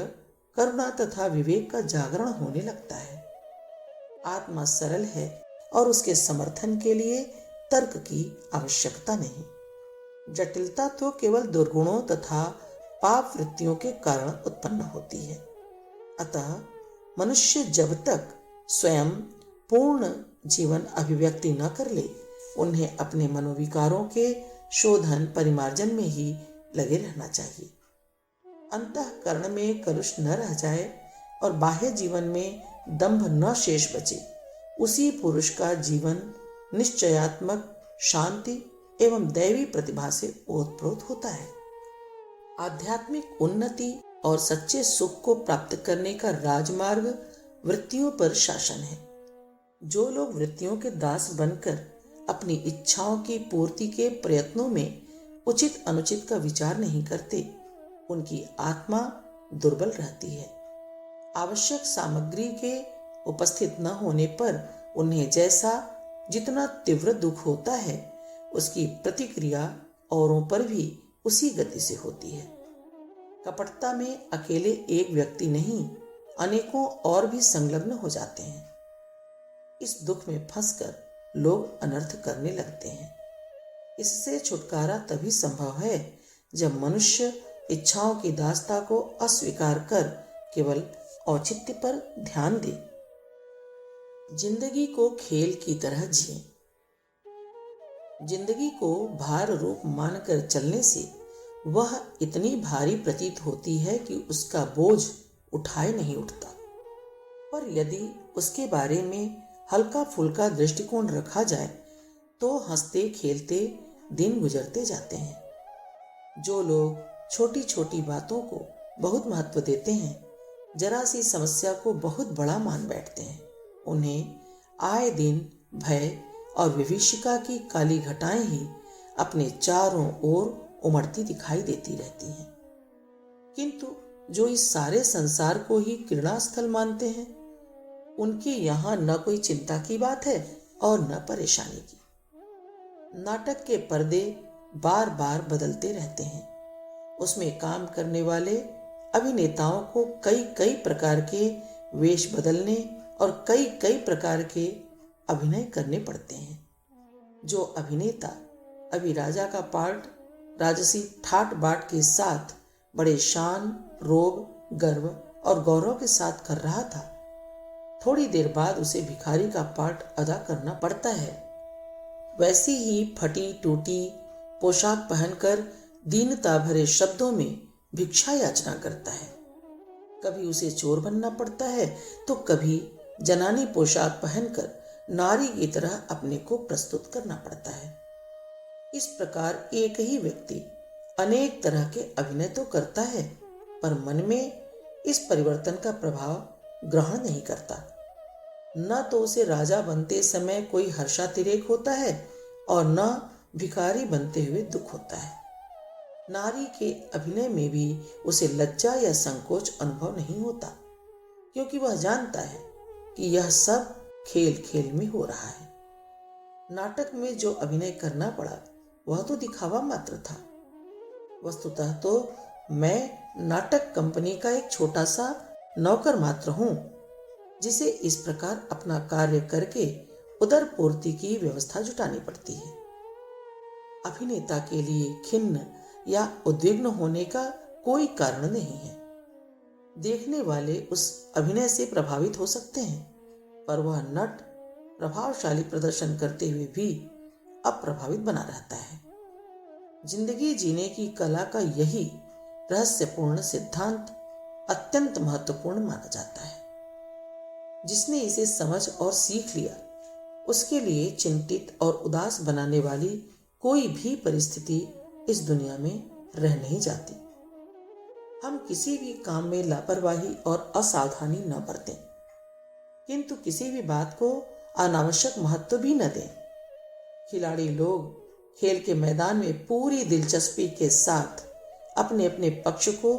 करुणा तथा विवेक का जागरण होने लगता है। आत्मा सरल है और उसके समर्थन के लिए तर्क की आवश्यकता नहीं। जटिलता तो केवल दुर्गुणों तथा पाप वृत्तियों के कारण उत्पन्न होती है। अतः मनुष्य जब तक स्वयं पूर्ण जीवन अभिव्यक्ति न कर ले, उन्हें अपने मनोविकारों के शोधन परिमार्जन में ही लगे रहना चाहिए। अंतःकरण में कलुष न रह जाए और बाह्य जीवन में दंभ न शेष बचे, उसी पुरुष का जीवन निश्चयात्मक शांति एवं दैवी प्रतिभा से ओतप्रोत होता है। आध्यात्मिक उन्नति और सच्चे सुख को प्राप्त करने का राजमार्ग वृत्तियों पर शासन है। जो लोग वृत्तियों के दास बनकर अपनी इच्छाओं की पूर्ति के प्रयत्नों में उचित अनुचित का विचार नहीं करते, उनकी आत्मा दुर्बल रहती है। आवश्यक सामग्री के उपस्थित न होने पर उन्हें जैसा जितना तीव्र दुख होता है, उसकी प्रतिक्रिया औरों पर भी उसी गति से होती है। कपटता में अकेले एक व्यक्ति नहीं, अनेकों और भी संलग्न हो जाते हैं। इस दुख में फंसकर लोग अनर्थ करने लगते हैं। इससे छुटकारा तभी संभव है जब मनुष्य इच्छाओं की दासता को अस्वीकार कर केवल औचित्य पर ध्यान दे। जिंदगी को खेल की तरह जिए। जिंदगी को भार रूप मानकर चलने से वह इतनी भारी प्रतीत होती है कि उसका बोझ उठाए नहीं उठता, पर यदि उसके बारे में हल्का फुल्का दृष्टिकोण रखा जाए तो हंसते खेलते दिन गुजरते जाते हैं। जो लोग छोटी छोटी बातों को बहुत महत्व देते हैं, जरा सी समस्या को बहुत बड़ा मान बैठते हैं, उन्हें आए दिन भय और विभीषिका की काली घटाएं ही अपने चारों ओर उमड़ती दिखाई देती रहती हैं। किंतु जो इस सारे संसार को ही क्रीड़ा स्थल मानते हैं, उनके यहाँ न कोई चिंता की बात है और न परेशानी की। नाटक के पर्दे बार बार बदलते रहते हैं। उसमें काम करने वाले अभिनेताओं को कई कई प्रकार के वेश बदलने और कई कई प्रकार के अभिनय करने पड़ते हैं। जो अभिनेता अभी राजा का पार्ट राजसी ठाट बाट के साथ बड़े शान, रोब, गर्व और गौरव के साथ कर रहा था, थोड़ी देर बाद उसे भिखारी का पार्ट अदा करना पड़ता है। वैसी ही फटी टूटी पोशाक पहनकर दीनता भरे शब्दों में भिक्षा याचना करता है। कभी उसे चोर बनना पड़ता है तो कभी जनानी पोशाक पहनकर नारी की तरह अपने को प्रस्तुत करना पड़ता है। इस प्रकार एक ही व्यक्ति अनेक तरह के अभिनय तो करता है, पर मन में इस परिवर्तन का प्रभाव ग्रहण नहीं करता। न तो उसे राजा बनते समय कोई हर्षातिरेक होता है और न भिखारी बनते हुए दुख होता है। नारी के अभिनय में भी उसे लज्जा या संकोच अनुभव नहीं होता, क्योंकि वह जानता है कि यह सब खेल खेल में हो रहा है। नाटक में जो अभिनय करना पड़ा वह तो दिखावा मात्र था। वस्तुतः तो मैं नाटक कंपनी का एक छोटा सा नौकर मात्र हूं, जिसे इस प्रकार अपना कार्य करके उदर पूर्ति की व्यवस्था जुटानी पड़ती है। अभिनेता के लिए खिन्न या उद्विग्न होने का कोई कारण नहीं है। देखने वाले उस अभिनय से प्रभावित हो सकते हैं, पर वह नट प्रभावशाली प्रदर्शन करते हुए भी अप्रभावित बना रहता है। जिंदगी जीने की कला का यही रहस्यपूर्ण सिद्धांत अत्यंत महत्वपूर्ण माना जाता है। जिसने इसे समझ और सीख लिया, उसके लिए चिंतित और उदास बनाने वाली कोई भी परिस्थिति इस दुनिया में रह नहीं जाती। हम किसी भी काम में लापरवाही और असावधानी न बरतें, किंतु किसी भी बात को अनावश्यक महत्व भी न दें। खिलाड़ी लोग खेल के मैदान में पूरी दिलचस्पी के साथ अपने अपने पक्ष को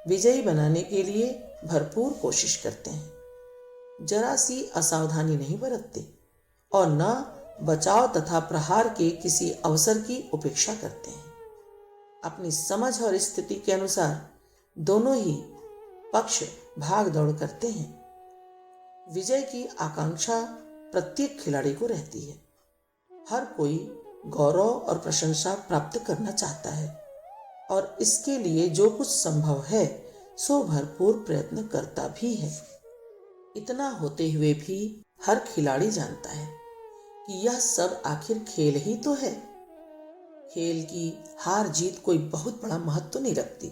विजयी बनाने के लिए भरपूर कोशिश करते हैं। जरा सी असावधानी नहीं बरतते और न बचाव तथा प्रहार के किसी अवसर की उपेक्षा करते हैं। अपनी समझ और स्थिति के अनुसार दोनों ही पक्ष भाग दौड़ करते हैं। विजय की आकांक्षा प्रत्येक खिलाड़ी को रहती है। हर कोई गौरव और प्रशंसा प्राप्त करना चाहता है और इसके लिए जो कुछ संभव है सो भरपूर प्रयत्न करता भी है। इतना होते हुए भी हर खिलाड़ी जानता है कि यह सब आखिर खेल ही तो है। खेल की हार जीत कोई बहुत बड़ा महत्व नहीं रखती।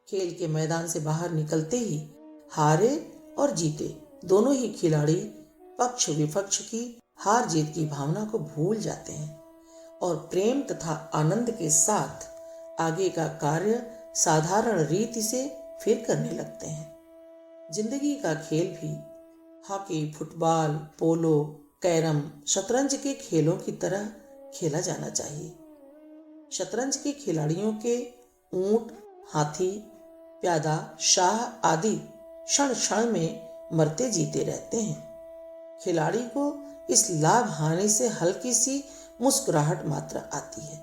खेल के मैदान से बाहर निकलते ही हारे और जीते दोनों ही खिलाड़ी पक्ष विपक्ष की हार जीत की भावना को भूल जाते हैं और प्रेम तथा आनंद के साथ आगे का कार्य साधारण रीति से फिर करने लगते हैं। जिंदगी का खेल भी हॉकी, फुटबॉल, पोलो, कैरम, शतरंज के खेलों की तरह खेला जाना चाहिए। शतरंज के खिलाड़ियों के ऊंट, हाथी, प्यादा, शाह आदि क्षण क्षण में मरते जीते रहते हैं। खिलाड़ी को इस लाभ हानि से हल्की सी मुस्कुराहट मात्र आती है।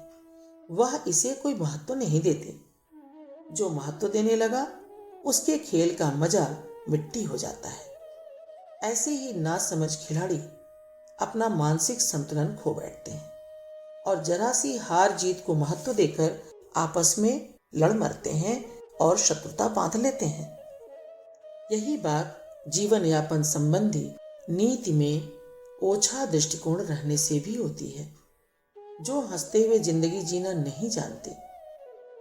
वह इसे कोई महत्व नहीं देते। जो महत्व देने लगा उसके खेल का मजा मिट्टी हो जाता है। ऐसे ही नासमझ खिलाड़ी अपना मानसिक संतुलन खो बैठते हैं और जरा सी हार जीत को महत्व देकर आपस में लड़ मरते हैं और शत्रुता बांध लेते हैं। यही बात जीवन यापन संबंधी नीति में ओछा दृष्टिकोण रहने से भी होती है। जो हंसते हुए जिंदगी जीना नहीं जानते,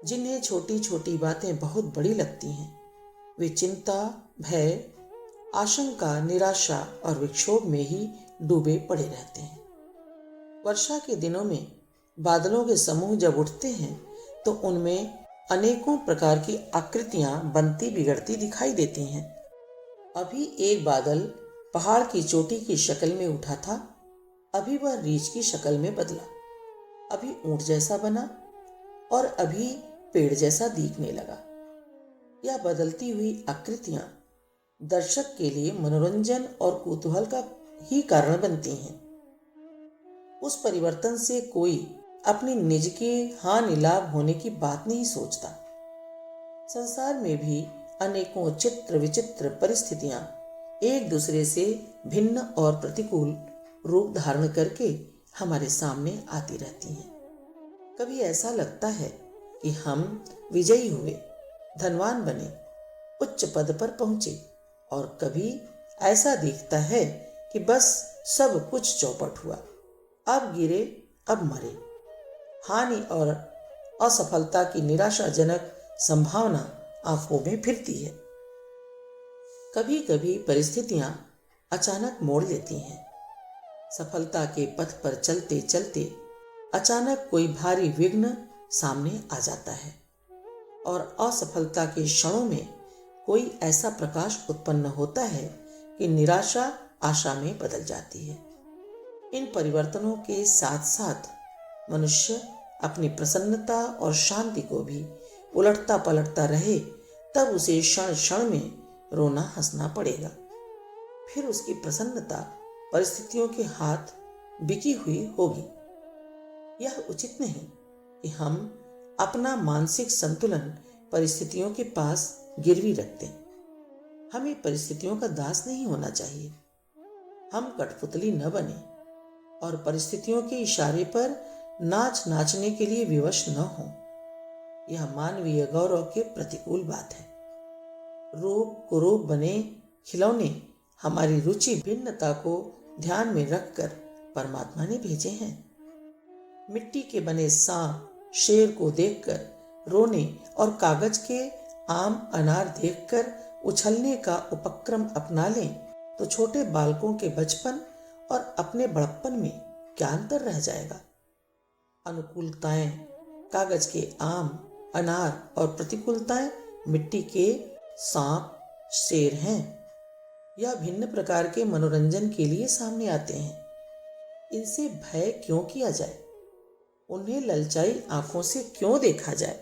जिन्हें छोटी छोटी बातें बहुत बड़ी लगती हैं, वे चिंता, भय, आशंका, निराशा और विक्षोभ में ही डूबे पड़े रहते हैं। वर्षा के दिनों में बादलों के समूह जब उठते हैं तो उनमें अनेकों प्रकार की आकृतियां बनती बिगड़ती दिखाई देती हैं। अभी एक बादल पहाड़ की चोटी की शक्ल में उठा था, अभी वह रीछ की शक्ल में बदला, अभी ऊंट जैसा बना और अभी पेड़ जैसा दिखने लगा। यह बदलती हुई आकृतियां दर्शक के लिए मनोरंजन और कौतूहल का ही कारण बनती हैं। उस परिवर्तन से कोई अपनी निज के हानि लाभ होने की बात नहीं सोचता। संसार में भी अनेकों चित्र विचित्र परिस्थितियां एक दूसरे से भिन्न और प्रतिकूल रूप धारण करके हमारे सामने आती रहती हैं। कभी ऐसा लगता है कि हम विजयी हुए, धनवान बने, उच्च पद पर पहुंचे, और कभी ऐसा दिखता है कि बस सब कुछ चौपट हुआ, अब गिरे अब मरे। हानि और असफलता की निराशाजनक संभावना आंखों में फिरती है। कभी कभी परिस्थितियां अचानक मोड़ लेती हैं। सफलता के पथ पर चलते चलते अचानक कोई भारी विघ्न सामने आ जाता है और असफलता के क्षणों में कोई ऐसा प्रकाश उत्पन्न होता है कि निराशा आशा में बदल जाती है। इन परिवर्तनों के साथ साथ मनुष्य अपनी प्रसन्नता और शांति को भी उलटता पलटता रहे तब उसे क्षण क्षण में रोना हंसना पड़ेगा। फिर उसकी प्रसन्नता परिस्थितियों के हाथ बिकी हुई होगी। यह उचित नहीं कि हम अपना मानसिक संतुलन परिस्थितियों के पास गिरवी रखते। हमें परिस्थितियों का दास नहीं होना चाहिए। हम कठपुतली न बने, और परिस्थितियों के इशारे पर नाचने के लिए विवश न हो। यह मानवीय गौरव के प्रतिकूल बात है। रूप कुरूप बने खिलौने हमारी रुचि भिन्नता को ध्यान में रखकर परमात्मा ने भेजे हैं। मिट्टी के बने सांप शेर को देखकर रोने और कागज के आम अनार देखकर उछलने का उपक्रम अपना लें तो छोटे बालकों के बचपन और अपने बड़प्पन में क्या अंतर रह जाएगा। अनुकूलताएं कागज के आम अनार और प्रतिकूलताएं मिट्टी के सांप शेर हैं। यह भिन्न प्रकार के मनोरंजन के लिए सामने आते हैं। इनसे भय क्यों किया जाए, उन्हें ललचाई आंखों से क्यों देखा जाए।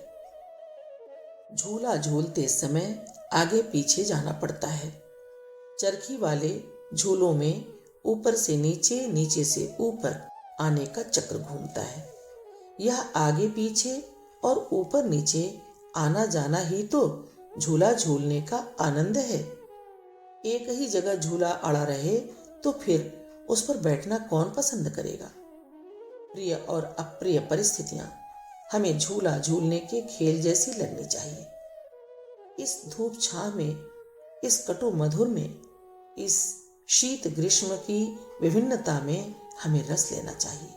झूला झूलते समय आगे पीछे जाना पड़ता है। चरखी वाले झूलों में ऊपर से नीचे, नीचे से ऊपर आने का चक्र घूमता है। यह आगे पीछे और ऊपर नीचे आना जाना ही तो झूला झूलने का आनंद है। एक ही जगह झूला अड़ा रहे तो फिर उस पर बैठना कौन पसंद करेगा। प्रिय और अप्रिय परिस्थितियां हमें झूला झूलने के खेल जैसी लगनी चाहिए। इस धूप छांव में, इस कटु मधुर में, इस शीत ग्रीष्म की विभिन्नता में हमें रस लेना चाहिए।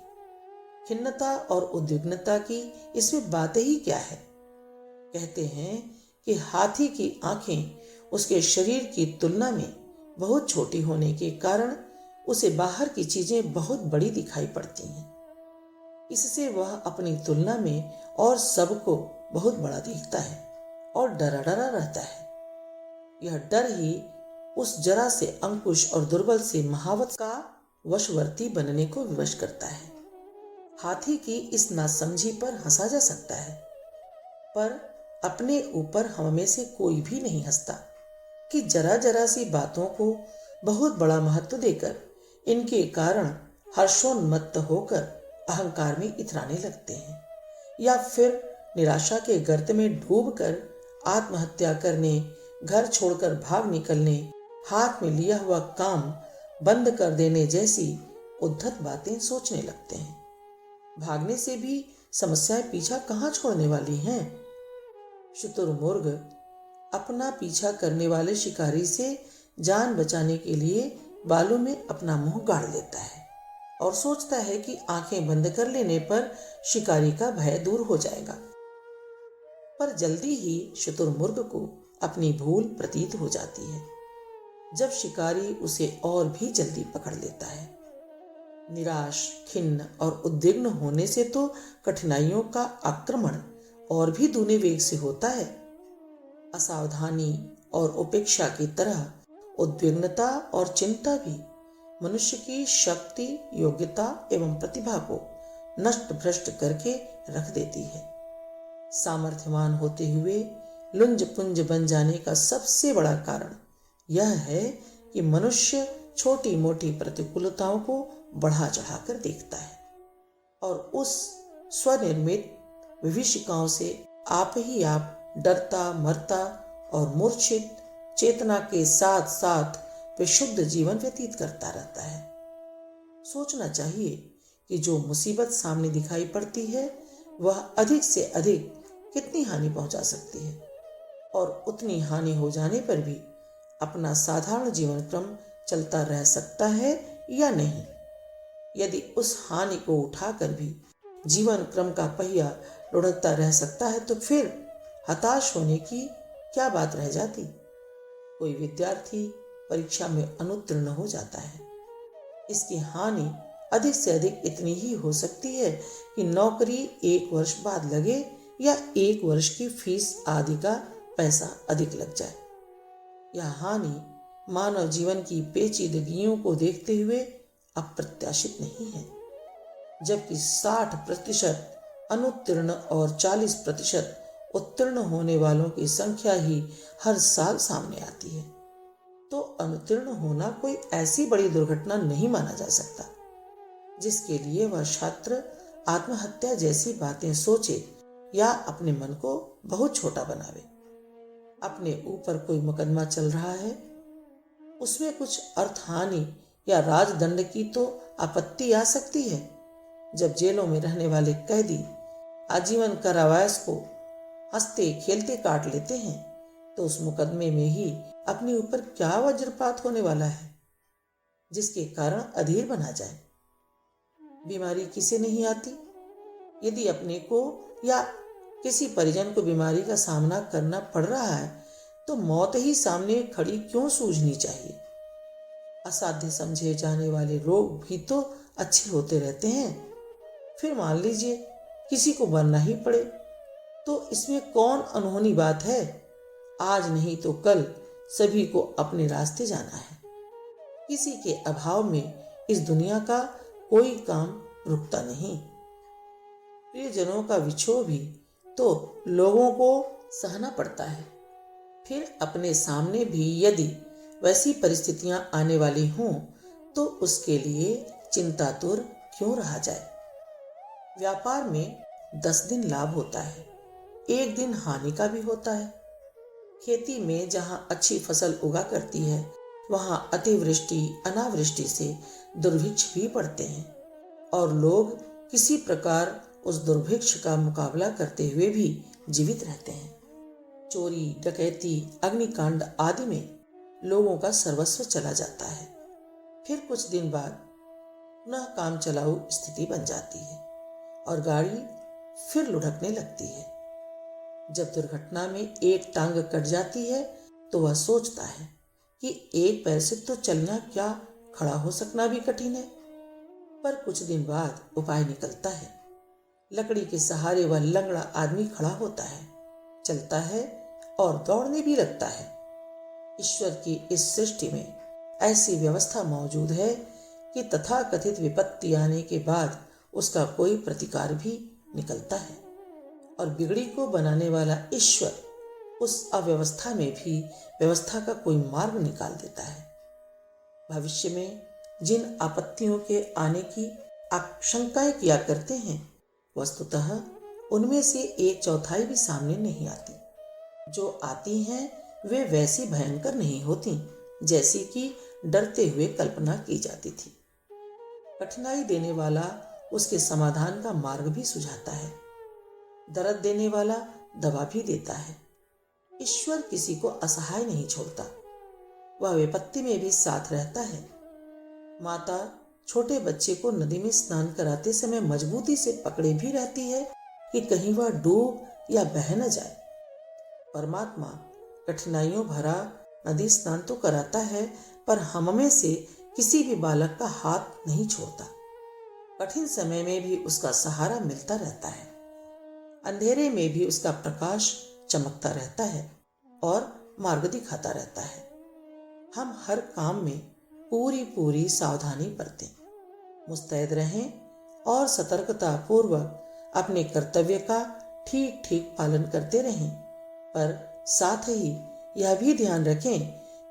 खिन्नता और उद्विग्नता की इसमें बातें ही क्या है। कहते हैं कि हाथी की आंखें उसके शरीर की तुलना में बहुत छोटी होने के कारण उसे बाहर की चीजें बहुत बड़ी दिखाई पड़ती हैं। इससे वह अपनी तुलना में और सबको बहुत बड़ा देखता है और डरा डरा रहता है। यह डर ही उस जरा से अंकुश और दुर्बल से महावत का वशवर्ती बनने को विवश करता है। हाथी की इस नासमझी पर हंसा जा सकता है, पर अपने ऊपर हम में से कोई भी नहीं हंसता कि जरा जरा सी बातों को बहुत बड़ा महत्व देकर इनके कारण हर्षोन्मत्त होकर अहंकार में इतराने लगते हैं, या फिर निराशा के गर्त में डूबकर आत्महत्या करने, घर छोड़कर भाग निकलने, हाथ में लिया हुआ काम बंद कर देने जैसी उद्धत बातें सोचने लगते हैं। भागने से भी समस्याएं पीछा कहाँ छोड़ने वाली हैं। शुतुरमुर्ग अपना पीछा करने वाले शिकारी से जान बचाने के लिए बालों में अपना मुंह गाड़ लेता है और सोचता है कि आंखें बंद कर लेने पर शिकारी का भय दूर हो जाएगा। पर जल्दी ही शुतुरमुर्ग को अपनी भूल प्रतीत हो जाती है, जब शिकारी उसे और भी जल्दी पकड़ लेता है। निराश, खिन्न और उद्विग्न होने से तो कठिनाइयों का आक्रमण और भी दूने वेग से होता है। असावधानी और उपेक्षा की तरह उद्विग्नता और चिंता भी मनुष्य की शक्ति, योग्यता एवं प्रतिभा को नष्ट भ्रष्ट करके रख देती है। सामर्थ्यवान होते हुए लुंज पुंज बन जाने का सबसे बड़ा कारण यह है कि मनुष्य छोटी मोटी प्रतिकूलताओं को बढ़ा चढ़ाकर देखता है और उस स्वनिर्मित विभीषिकाओं से आप ही आप डरता, मरता और मूर्छित चेतना के साथ साथ विशुद्ध जीवन व्यतीत करता रहता है। सोचना चाहिए कि जो मुसीबत सामने दिखाई पड़ती है वह अधिक से अधिक कितनी हानि पहुंचा सकती है, और उतनी हानि हो जाने पर भी अपना साधारण जीवन क्रम चलता रह सकता है या नहीं। यदि उस हानि को उठाकर भी जीवन क्रम का पहिया लुढ़कता रह सकता है तो फिर हताश होने की क्या बात रह जाती। कोई विद्यार्थी परीक्षा में अनुत्तीर्ण हो जाता है, इसकी हानि अधिक से अधिक इतनी ही हो सकती है कि नौकरी 1 वर्ष बाद लगे या 1 वर्ष की फीस आदि का पैसा अधिक लग जाए। यह हानि मानव जीवन की पेचीदगियों को देखते हुए अप्रत्याशित नहीं है, जबकि 60% अनुत्तीर्ण और 40% उत्तीर्ण होने वालों की संख्या ही हर साल सामने आती है। तो अनुत्तीर्ण होना कोई ऐसी बड़ी दुर्घटना नहीं माना जा सकता जिसके लिए वह छात्र आत्महत्या जैसी बातें सोचे या अपने मन को बहुत छोटा बनावे। अपने ऊपर कोई मुकदमा चल रहा है, उसमें कुछ अर्थहानि या राजदंड की तो आपत्ति आ सकती है। जब जेलों में रहने वाले कैदी आजीवन कारावास को हंसते खेलते काट लेते हैं, तो उस मुकदमे में ही अपने ऊपर क्या वज्रपात होने वाला है जिसके कारण अधीर बना जाए। बीमारी किसे नहीं आती? यदि अपने को या किसी परिजन को बीमारी का सामना करना पड़ रहा है, तो मौत ही सामने खड़ी क्यों सूझनी चाहिए? असाध्य समझे जाने वाले रोग भी तो अच्छे होते रहते हैं। फिर मान लीजिए किसी को मरना ही पड़े, तो इसमें कौन अनहोनी बात है? आज नहीं तो कल सभी को अपने रास्ते जाना है। किसी के अभाव में इस दुनिया का कोई काम रुकता नहीं। प्रियजनों का विछोह भी तो लोगों को सहना पड़ता है। फिर अपने सामने भी यदि वैसी परिस्थितियां आने वाली हों, तो उसके लिए चिंतातुर क्यों रहा जाए? व्यापार में 10 दिन लाभ होता है, एक दिन हानि का भी होता है। खेती में जहां अच्छी फसल उगा करती है, वहां अतिवृष्टि अनावृष्टि से दुर्भिक्ष भी पड़ते हैं, और लोग किसी प्रकार उस दुर्भिक्ष का मुकाबला करते हुए भी जीवित रहते हैं। चोरी, डकैती, अग्निकांड आदि में लोगों का सर्वस्व चला जाता है। फिर कुछ दिन बाद पुनः काम चलाऊ स्थिति बन जाती है और गाड़ी फिर लुढ़कने लगती है। जब दुर्घटना में एक टांग कट जाती है, तो वह सोचता है कि एक पैर से तो चलना क्या, खड़ा हो सकना भी कठिन है। पर कुछ दिन बाद उपाय निकलता है। लकड़ी के सहारे वह लंगड़ा आदमी खड़ा होता है, चलता है और दौड़ने भी लगता है। ईश्वर की इस सृष्टि में ऐसी व्यवस्था मौजूद है कि तथाकथित विपत्ति आने के बाद उसका कोई प्रतिकार भी निकलता है, और बिगड़ी को बनाने वाला ईश्वर उस अव्यवस्था में भी व्यवस्था का कोई मार्ग निकाल देता है। भविष्य में जिन आपत्तियों के आने की आशंकाएं किया करते हैं, वस्तुतः उनमें से 1/4 भी सामने नहीं आती। जो आती हैं वे वैसी भयंकर नहीं होती जैसी कि डरते हुए कल्पना की जाती थी। कठिनाई देने वाला उसके समाधान का मार्ग भी सुझाता है, दर्द देने वाला दवा भी देता है। ईश्वर किसी को असहाय नहीं छोड़ता, वह विपत्ति में भी साथ रहता है। माता छोटे बच्चे को नदी में स्नान कराते समय मजबूती से पकड़े भी रहती है कि कहीं वह डूब या बह न जाए। परमात्मा कठिनाइयों भरा नदी स्नान तो कराता है, पर हम में से किसी भी बालक का हाथ नहीं छोड़ता। कठिन समय में भी उसका सहारा मिलता रहता है, अंधेरे में भी उसका प्रकाश चमकता रहता है और मार्ग दिखाता रहता है। हम हर काम में पूरी सावधानी बरतें, मुस्तैद रहें और सतर्कता पूर्वक अपने कर्तव्य का ठीक ठीक पालन करते रहें, पर साथ ही यह भी ध्यान रखें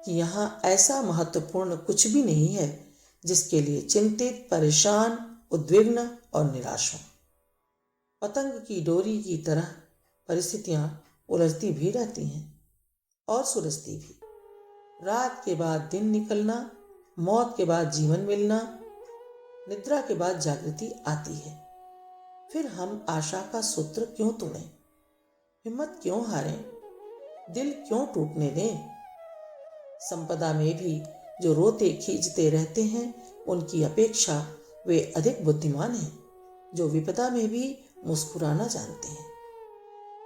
कि यहाँ ऐसा महत्वपूर्ण कुछ भी नहीं है जिसके लिए चिंतित, परेशान, उद्विग्न और निराश हो। पतंग की डोरी की तरह परिस्थितियां उलझती भी रहती हैं और सुलझती भी। रात के बाद दिन निकलना, मौत के बाद जीवन मिलना, निद्रा के बाद जागृति आती है। फिर हम आशा का सूत्र क्यों तोड़ें, हिम्मत क्यों हारें, दिल क्यों टूटने दें? संपदा में भी जो रोते खींचते रहते हैं, उनकी अपेक्षा वे अधिक बुद्धिमान हैं, जो विपदा में भी मुस्कुराना जानते हैं।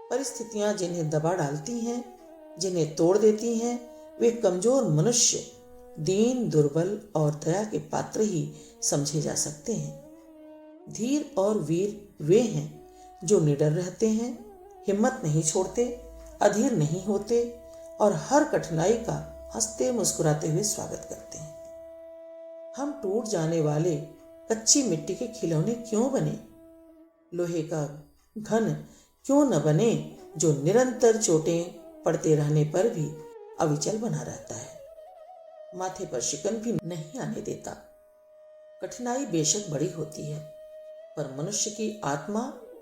परिस्थितियां जिन्हें दबा डालती हैं, जिन्हें तोड़ देती हैं, वे कमजोर मनुष्य, दीन, दुर्बल और दया के पात्र ही समझे जा सकते हैं। धीर और वीर वे हैं जो निडर रहते हैं, हिम्मत नहीं छोड़ते, अधीर नहीं होते और हर कठिनाई का हंसते मुस्कुराते हुए स्वागत करते हैं। हम टूट जाने वाले कच्ची मिट्टी के खिलौने क्यों बने, लोहे का घन क्यों न बने जो निरंतर चोटें पड़ते रहने पर भी अविचल बना रहता है, माथे पर शिकन भी नहीं आने देता। कठिनाई बेशक बड़ी होती है, पर मनुष्य की आत्मा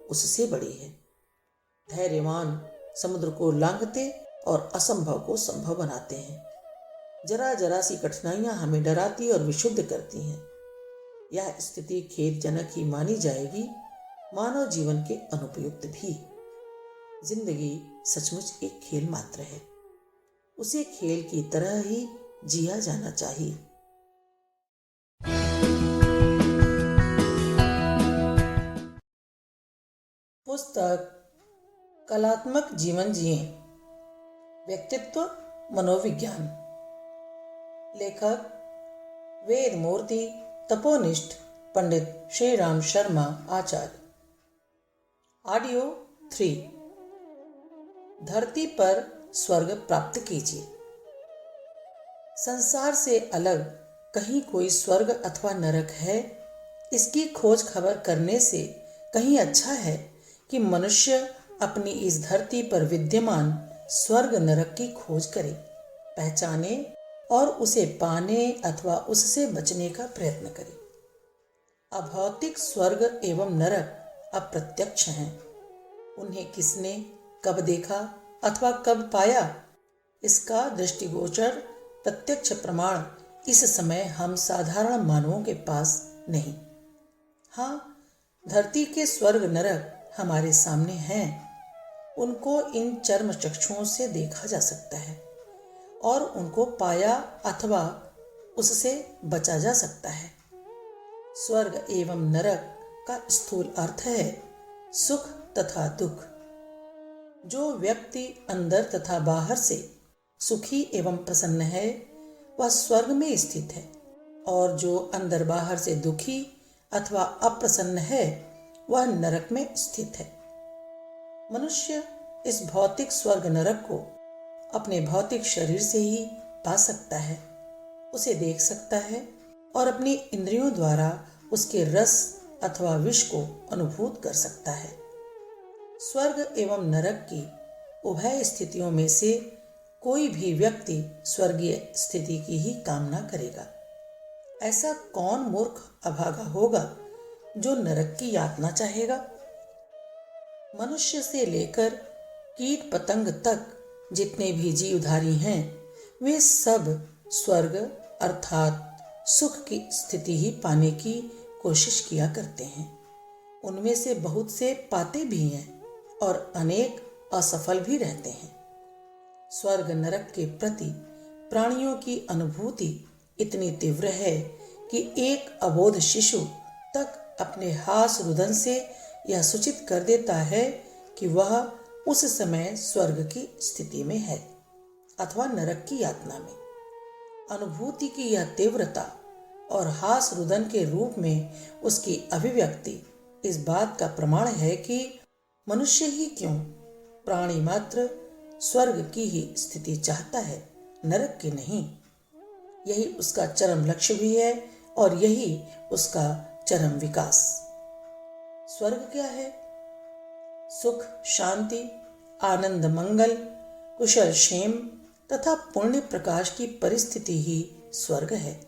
उससे बड़ी है। धैर्यवान समुद्र को लांघते और असंभव को संभव बनाते हैं। जरा जरा सी कठिनाइयां हमें डराती और विशुद्ध करती हैं। यह स्थिति खेदजनक ही मानी जाएगी, मानव जीवन के अनुपयुक्त भी। जिंदगी सचमुच एक खेल मात्र है, उसे खेल की तरह ही जिया जाना चाहिए। पुस्तक कलात्मक जीवन जिए, व्यक्तित्व मनोविज्ञान। लेखक वेद मूर्ति तपोनिष्ठ पंडित श्री राम शर्मा आचार्य। ऑडियो 3। धरती पर स्वर्ग प्राप्त कीजिए। संसार से अलग कहीं कोई स्वर्ग अथवा नरक है, इसकी खोज खबर करने से कहीं अच्छा है कि मनुष्य अपनी इस धरती पर विद्यमान स्वर्ग नरक की खोज करे, पहचाने और उसे पाने अथवा उससे बचने का प्रयत्न करे। अभौतिक स्वर्ग एवं नरक अप्रत्यक्ष हैं। उन्हें किसने कब देखा अथवा कब पाया, इसका दृष्टिगोचर प्रत्यक्ष प्रमाण इस समय हम साधारण मानवों के पास नहीं। हाँ, धरती के स्वर्ग नरक हमारे सामने हैं। उनको इन चर्म चक्षुओं से देखा जा सकता है और उनको पाया अथवा उससे बचा जा सकता है। स्वर्ग एवं नरक का स्थूल अर्थ है सुख तथा दुख। जो व्यक्ति अंदर तथा बाहर से सुखी एवं प्रसन्न है वह स्वर्ग में स्थित है, और जो अंदर बाहर से दुखी अथवा अप्रसन्न है वह नरक में स्थित है। मनुष्य इस भौतिक स्वर्ग नरक को अपने भौतिक शरीर से ही पा सकता है, उसे देख सकता है और अपनी इंद्रियों द्वारा उसके रस अथवा विष को अनुभूत कर सकता है। स्वर्ग एवं नरक की उभय स्थितियों में से कोई भी व्यक्ति स्वर्गीय स्थिति की ही कामना करेगा। ऐसा कौन मूर्ख अभागा होगा जो नरक की यातना चाहेगा? मनुष्य से लेकर कीट पतंग तक जितने भी जीवधारी हैं, वे सब स्वर्ग अर्थात सुख की स्थिति ही पाने की कोशिश किया करते हैं। उनमें से बहुत से पाते भी हैं और अनेक असफल भी रहते हैं। स्वर्ग नरक के प्रति प्राणियों की अनुभूति इतनी तीव्र है कि एक अबोध शिशु तक अपने हास रुदन से यह सूचित कर देता है कि वह उस समय स्वर्ग की स्थिति में है अथवा नरक की यातना में। अनुभूति की यह तीव्रता और हास रुदन के रूप में उसकी अभिव्यक्ति इस बात का प्रमाण है कि मनुष्य ही क्यों, प्राणी मात्र स्वर्ग की ही स्थिति चाहता है, नरक की नहीं। यही उसका चरम लक्ष्य भी है और यही उसका चरम विकास। स्वर्ग क्या है? सुख, शांति, आनंद, मंगल, कुशल क्षेम तथा पुण्य प्रकाश की परिस्थिति ही स्वर्ग है।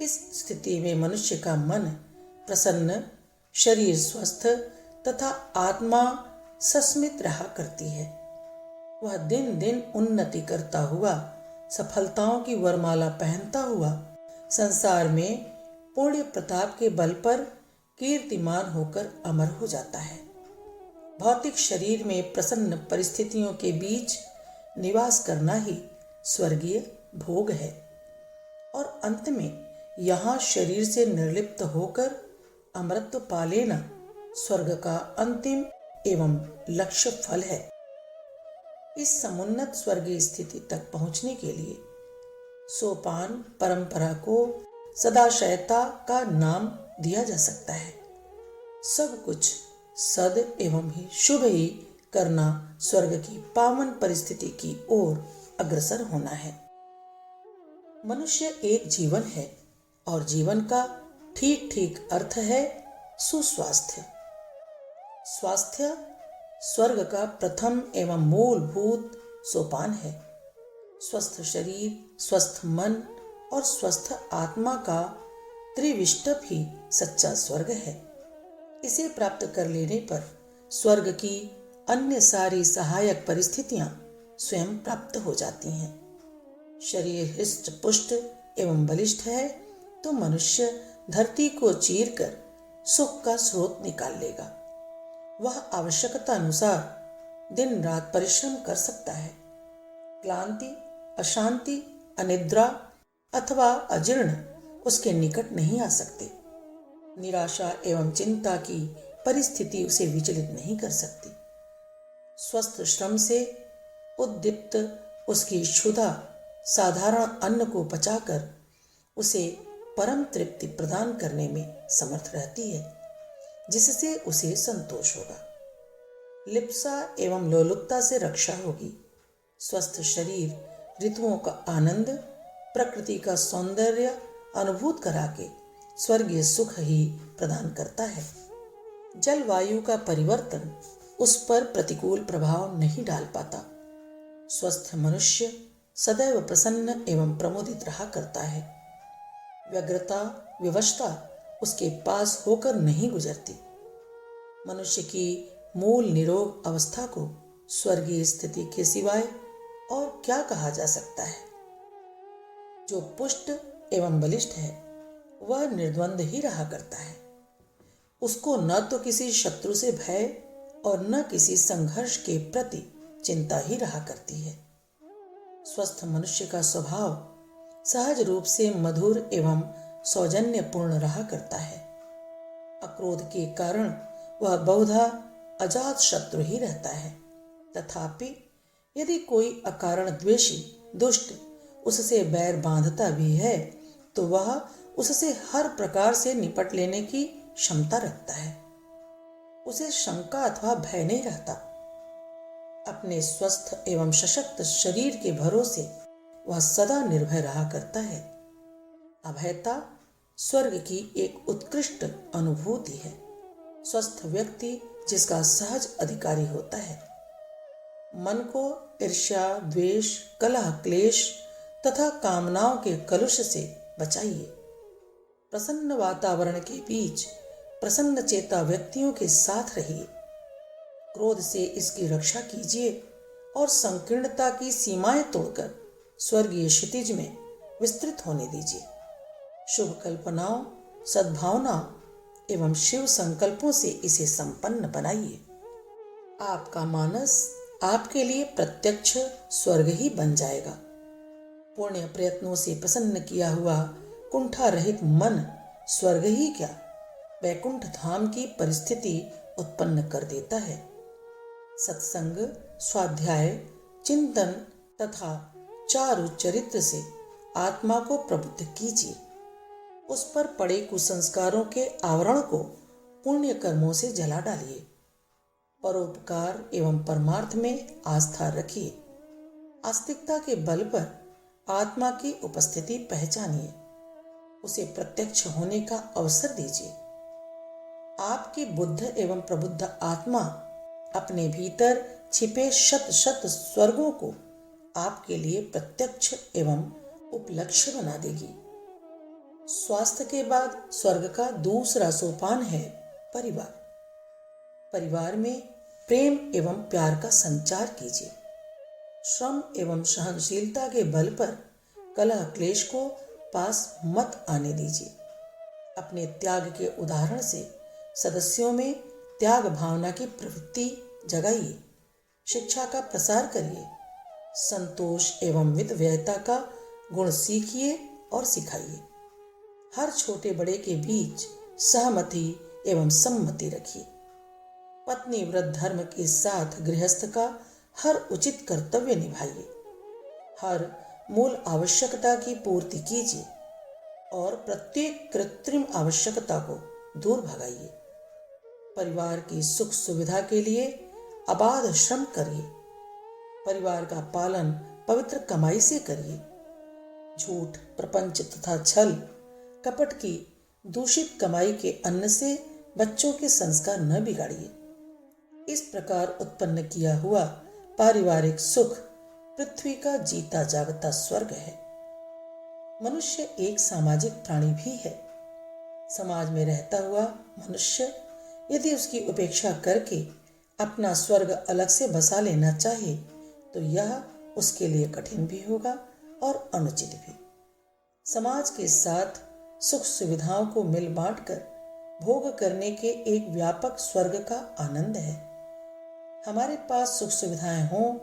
इस स्थिति में मनुष्य का मन प्रसन्न, शरीर स्वस्थ तथा आत्मा सस्मित रहा करती है। वह दिन दिन उन्नति करता हुआ, सफलताओं की वरमाला पहनता हुआ संसार में पुण्य प्रताप के बल पर कीर्तिमान होकर अमर हो जाता है। भौतिक शरीर में प्रसन्न परिस्थितियों के बीच निवास करना ही स्वर्गीय भोग है और अंत में यहाँ शरीर से निर्लिप्त होकर अमृत पा लेना स्वर्ग का अंतिम एवं लक्ष्य फल है। इस समुन्नत स्वर्गीय स्थिति तक पहुंचने के लिए सोपान परंपरा को सदाशयता का नाम दिया जा सकता है। सब कुछ सद एवं ही शुभ ही करना स्वर्ग की पावन परिस्थिति की ओर अग्रसर होना है। मनुष्य एक जीवन है और जीवन का ठीक ठीक अर्थ है सुस्वास्थ्य। स्वास्थ्य स्वर्ग का प्रथम एवं मूलभूत सोपान है। स्वस्थ शरीर, स्वस्थ मन और स्वस्थ आत्मा का त्रिविष्टप ही सच्चा स्वर्ग है। इसे प्राप्त कर लेने पर स्वर्ग की अन्य सारी सहायक परिस्थितियां स्वयं प्राप्त हो जाती हैं। शरीर हृष्ट पुष्ट एवं बलिष्ठ है तो मनुष्य धरती को चीरकर सुख का स्रोत निकाल लेगा। वह आवश्यकता अनुसार दिन रात परिश्रम कर सकता है। क्लांति, अशांति, अनिद्रा अथवा अजीर्ण उसके निकट नहीं आ सकते। निराशा एवं चिंता की परिस्थिति उसे विचलित नहीं कर सकती। स्वस्थ श्रम से उद्दीप्त उसकी क्षुधा साधारण अन्न को पचाकर उसे परम तृप्ति प्रदान करने में समर्थ रहती है, जिससे उसे संतोष होगा। लिप्सा एवं लोलुपता से रक्षा होगी। स्वस्थ शरीर ऋतुओं का आनंद, प्रकृति का सौंदर्य अनुभूत करा के स्वर्गीय सुख ही प्रदान करता है। जलवायु का परिवर्तन उस पर प्रतिकूल प्रभाव नहीं डाल पाता। स्वस्थ मनुष्य सदैव प्रसन्न एवं प्रमोदित रहा करता है। व्यग्रता, विवशता उसके पास होकर नहीं गुजरती। मनुष्य की मूल निरोग अवस्था को स्वर्गीय स्थिति के सिवाय और क्या कहा जा सकता है। जो पुष्ट एवं बलिष्ठ है वह निर्द्वंद ही रहा करता है। उसको न तो किसी शत्रु से भय और न किसी संघर्ष के प्रति चिंता ही रहा करती है। स्वस्थ मनुष्य का स्वभाव सहज रूप से मधुर एवं सौजन्यपूर्ण रहा करता है। अक्रोध के कारण वह बहुधा अजात शत्रु ही रहता है। तथापि यदि कोई अकारण द्वेषी दुष्ट उससे बैर बांधता भी है तो वह उससे हर प्रकार से निपट लेने की क्षमता रखता है। उसे शंका अथवा भय नहीं रहता। अपने स्वस्थ एवं सशक्त शरीर के भरोसे वह सदा निर्भय रहा करता है। अभयता स्वर्ग की एक उत्कृष्ट अनुभूति है। स्वस्थ व्यक्ति जिसका सहज अधिकारी होता है। मन को ईर्ष्या, द्वेष, कलह, क्लेश तथा कामनाओं के कलुष से बचाइए। प्रसन्न वातावरण के बीच प्रसन्न चेता व्यक्तियों के साथ रहिए। क्रोध से इसकी रक्षा कीजिए और संकीर्णता की सीमाएं तोड़कर स्वर्गीय क्षितिज में विस्तृत होने दीजिए। शुभ कल्पनाओं, सद्भावनाओं एवं शिव संकल्पों से इसे संपन्न बनाइए। आपका मानस आपके लिए प्रत्यक्ष स्वर्ग ही बन जाएगा। पुण्य प्रयत्नों से प्रसन्न किया हुआ कुंठा रहित मन स्वर्ग ही क्या वैकुंठ धाम की परिस्थिति उत्पन्न कर देता है। सत्संग, स्वाध्याय, चिंतन तथा चारु चरित्र से आत्मा को प्रबुद्ध कीजिए। उस पर पड़े कुसंस्कारों के आवरण को पुण्य कर्मों से जला डालिए। परोपकार एवं परमार्थ में आस्था रखिए। आस्तिकता के बल पर आत्मा की उपस्थिति पहचानिए। उसे प्रत्यक्ष होने का अवसर दीजिए। आपकी बुद्ध एवं प्रबुद्ध आत्मा अपने भीतर छिपे शत शत स्वर्गों को आपके लिए प्रत्यक्ष एवं उपलक्ष्य बना देगी। स्वास्थ्य के बाद स्वर्ग का दूसरा सोपान है परिवार। परिवार में प्रेम एवं प्यार का संचार कीजिए। श्रम एवं सहनशीलता के बल पर कलह क्लेश को पास मत आने दीजिए। अपने त्याग के उदाहरण से सदस्यों में त्याग भावना की प्रवृत्ति जगाइए। शिक्षा का प्रसार करिए। संतोष एवं मितव्ययता का गुण सीखिए और सिखाइए। हर छोटे बड़े के बीच सहमति एवं सम्मति रखिए। पत्नी व्रत धर्म के साथ गृहस्थ का हर उचित कर्तव्य निभाइए। हर मूल आवश्यकता की पूर्ति कीजिए और प्रत्येक कृत्रिम आवश्यकता को दूर भगाइए। परिवार की सुख सुविधा के लिए अबाध श्रम करिए। परिवार का पालन पवित्र कमाई से करिए। झूठ, प्रपंच तथा छल कपट की दूषित कमाई के अन्न से बच्चों के संस्कार न बिगाड़िए। इस प्रकार उत्पन्न किया हुआ पारिवारिक सुख पृथ्वी का जीता जागता स्वर्ग है। मनुष्य एक सामाजिक प्राणी भी है। समाज में रहता हुआ मनुष्य यदि उसकी उपेक्षा करके अपना स्वर्ग अलग से बसा लेना चाहे तो यह उसके लिए कठिन भी होगा और अनुचित भी। समाज के साथ सुख सुविधाओं को मिल बांट कर भोग करने के एक व्यापक स्वर्ग का आनंद है। हमारे पास सुख सुविधाएं हों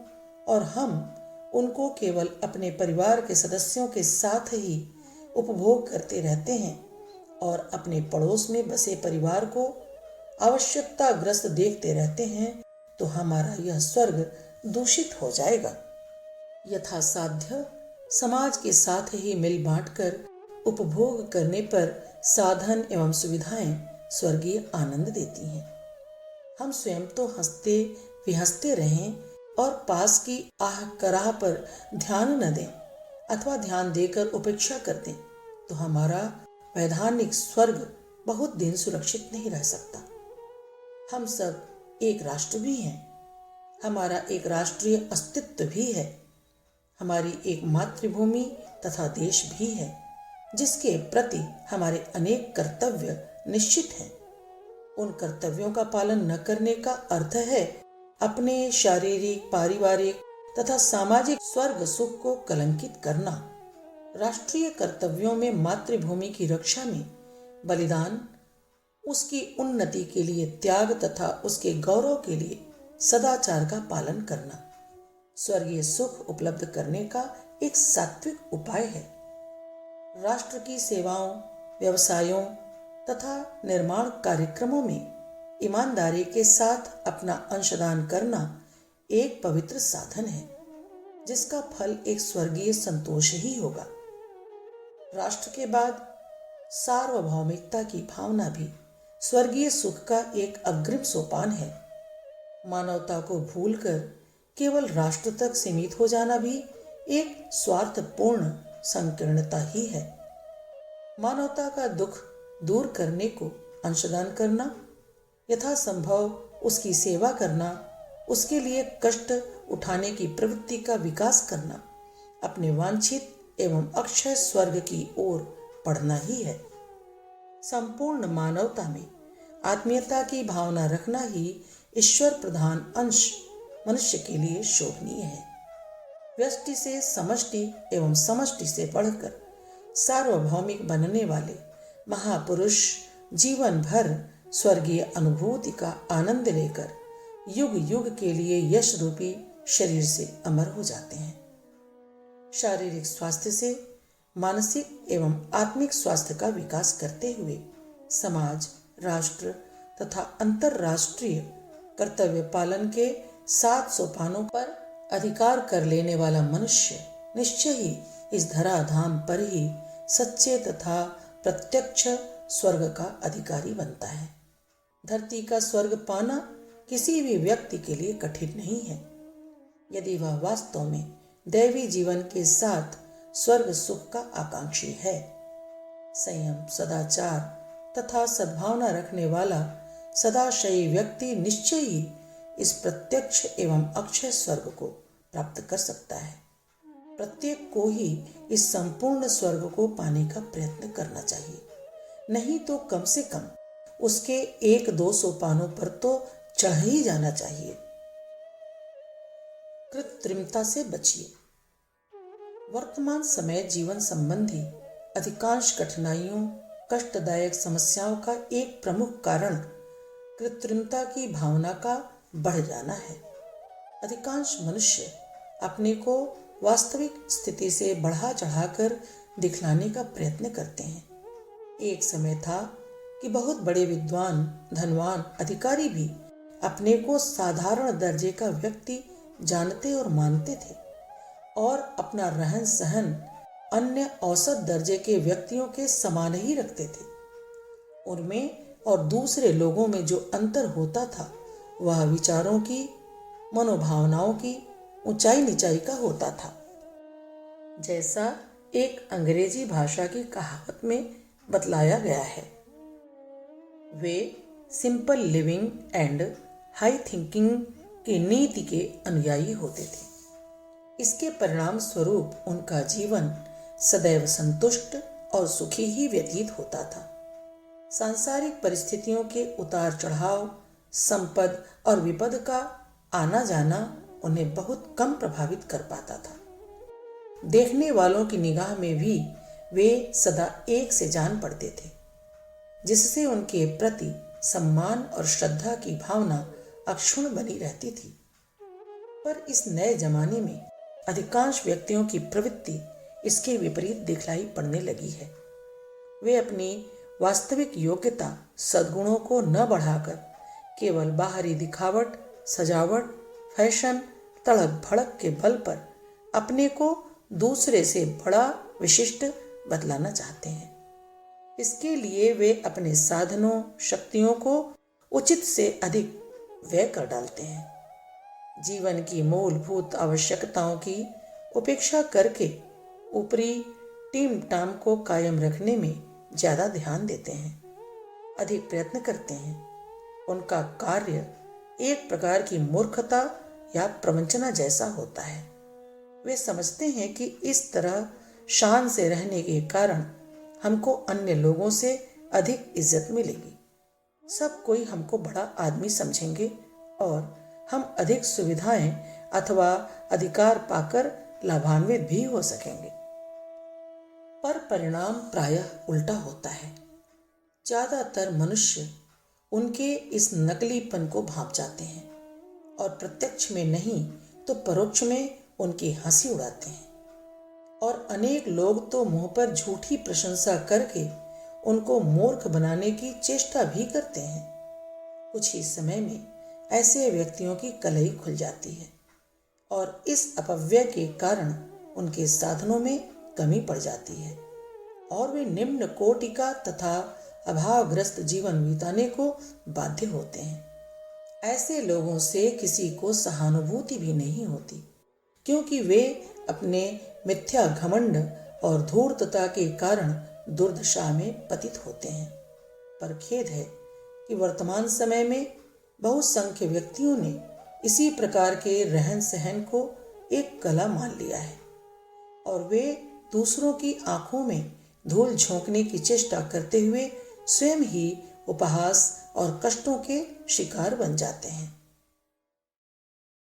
और हम उनको केवल अपने परिवार के सदस्यों के साथ ही उपभोग करते रहते हैं और अपने पड़ोस में बसे परिवार को आवश्यकताग्रस्त देखते रहते हैं, तो हमारा यह स्वर्ग दूषित हो जाएगा। यथासाध्य समाज के साथ ही मिल बांटकर उपभोग करने पर साधन एवं सुविधाएं स्वर्गीय आनंद देती हैं। हम स्वयं तो हंसते विहंसते रहें और पास की आह कराह पर ध्यान न दें अथवा ध्यान देकर उपेक्षा कर दें, तो हमारा वैधानिक स्वर्ग बहुत दिन सुरक्षित नहीं रह सकता। हम सब एक राष्ट्र भी हैं, हमारा एक राष्ट्रीय अस्तित्व भी है, हमारी एक मातृभूमि तथा देश भी है, जिसके प्रति हमारे अनेक कर्तव्य निश्चित हैं। उन कर्तव्यों का पालन न करने का अर्थ है अपने शारीरिक, पारिवारिक तथा सामाजिक स्वर्ग सुख को कलंकित करना। राष्ट्रीय कर्तव्यों में मातृभूमि की रक्षा में बलिदान, उसकी उन्नति के लिए त्याग तथा उसके गौरव के लिए सदाचार का पालन करना स्वर्गीय सुख उपलब्ध करने का एक सात्विक उपाय है। राष्ट्र की सेवाओं, व्यवसायों तथा निर्माण कार्यक्रमों में ईमानदारी के साथ अपना अंशदान करना एक पवित्र साधन है, जिसका फल एक स्वर्गीय संतोष ही होगा। राष्ट्र के बाद सार्वभौमिकता की भावना भी स्वर्गीय सुख का एक अग्रिम सोपान है। मानवता को भूलकर केवल राष्ट्र तक सीमित हो जाना भी एक स्वार्थपूर्ण संकीर्णता ही है। मानवता का दुख दूर करने को अंशदान करना, यथासंभव उसकी सेवा करना, उसके लिए कष्ट उठाने की प्रवृत्ति का विकास करना, अपने वांछित एवं अक्षय स्वर्ग की ओर बढ़ना ही है। संपूर्ण मानवता में आत्मीयता की भावना रखना ही ईश्वर प्रधान अंश मनुष्य के लिए शोभनीय है। व्यष्टि से समष्टि एवं समष्टि से बढ़कर सार्वभौमिक बनने वाले महापुरुष जीवन भर स्वर्गीय अनुभूति का आनंद लेकर युग युग के लिए यश रूपी शरीर से अमर हो जाते हैं। शारीरिक स्वास्थ्य से मानसिक एवं आत्मिक स्वास्थ्य का विकास करते हुए समाज, राष्ट्र तथा अंतरराष्ट्रीय कर्तव्य पालन के 7 सोपानों पर अधिकार कर लेने वाला मनुष्य निश्चय ही इस धराधाम पर ही सच्चे तथा प्रत्यक्ष स्वर्ग का अधिकारी बनता है। धरती का स्वर्ग पाना किसी भी व्यक्ति के लिए कठिन नहीं है, यदि वह वास्तव में दैवी जीवन के साथ स्वर्ग सुख का आकांक्षी है। संयम, सदाचार तथा सद्भावना रखने वाला सदाशयी व्यक्ति निश्चय ही इस प्रत्यक्ष एवं अक्षय स्वर्ग को प्राप्त कर सकता है। प्रत्येक को ही इस संपूर्ण स्वर्ग को पाने का प्रयत्न करना चाहिए, नहीं तो कम से कम उसके 1-2 सोपानों पर तो चढ़ ही जाना चाहिए। कृत्रिमता से बचिए। वर्तमान समय जीवन संबंधी अधिकांश कठिनाइयों, कष्टदायक समस्याओं का एक प्रमुख कारण कृत्रिमता की भावना का बढ़ जाना है। अधिकांश मनुष्य अपने को वास्तविक स्थिति से बढ़ा चढ़ाकर दिखलाने का प्रयत्न करते हैं। एक समय था कि बहुत बड़े विद्वान, धनवान अधिकारी भी अपने को साधारण दर्जे का व्यक्ति जानते और मानते थे और अपना रहन सहन अन्य औसत दर्जे के व्यक्तियों के समान ही रखते थे। उनमें और दूसरे लोगों में जो अंतर होता था वह विचारों की, मनोभावनाओं की ऊंचाई नीचाई का होता था। जैसा एक अंग्रेजी भाषा की कहावत में बतलाया गया है, वे simple living and high thinking की नीति के अनुयायी होते थे। इसके परिणाम स्वरूप उनका जीवन सदैव संतुष्ट और सुखी ही व्यतीत होता था। सांसारिक परिस्थितियों के उतार चढ़ाव, संपद और विपद का आना जाना उन्हें बहुत कम प्रभावित कर पाता था। देखने वालों की निगाह में भी वे सदा एक से जान पड़ते थे, जिससे उनके प्रति सम्मान और श्रद्धा की भावना अक्षुण्ण बनी रहती थी। पर इस नए जमाने में अधिकांश व्यक्तियों की प्रवृत्ति इसके विपरीत दिखलाई पड़ने लगी है। वे अपनी वास्तविक योग्यता, सद्गुणों को न बढ़ाकर केवल बाहरी दिखावट, सजावट, फैशन, तड़क भड़क के बल पर अपने को दूसरे से बड़ा विशिष्ट बतलाना चाहते हैं। इसके लिए वे अपने साधनों, शक्तियों को उचित से अधिक व्यय कर डालते हैं। जीवन की मूलभूत आवश्यकताओं की उपेक्षा करके ऊपरी टीम टाम को कायम रखने में ज्यादा ध्यान देते हैं, अधिक प्रयत्न करते हैं। उनका कार्य एक प्रकार की मूर्खता या प्रवंचना जैसा होता है। वे समझते हैं कि इस तरह शान से रहने के कारण हमको अन्य लोगों से अधिक इज्जत मिलेगी, सब कोई हमको बड़ा आदमी समझेंगे और हम अधिक सुविधाएं अथवा अधिकार पाकर लाभान्वित भी हो सकेंगे। पर परिणाम प्रायः उल्टा होता है। ज्यादातर मनुष्य उनके इस नकलीपन को भांप जाते हैं और प्रत्यक्ष में नहीं तो परोक्ष में उनकी हंसी उड़ाते हैं। और अनेक लोग तो मुंह पर झूठी प्रशंसा करके उनको मूर्ख बनाने की चेष्टा भी करते हैं। कुछ ही समय में ऐसे व्यक्तियों की कलई खुल जाती है और इस अपव्यय के कारण उनके साधनों में कमी पड़ जाती है और वे निम्न कोटि का तथा अभावग्रस्त जीवन बिताने को बाध्य होते हैं। ऐसे लोगों से किसी को सहानुभूति भी नहीं होती, क्योंकि वे अपने मिथ्या घमंड और धूर्तता के कारण दुर्दशा में पतित होते हैं। पर खेद है कि वर्तमान समय में बहुसंख्य व्यक्तियों ने इसी प्रकार के रहन सहन को एक कला मान लिया है और वे दूसरों की आंखों में धूल झोंकने की चेष्टा करते हुए स्वयं ही उपहास और कष्टों के शिकार बन जाते हैं।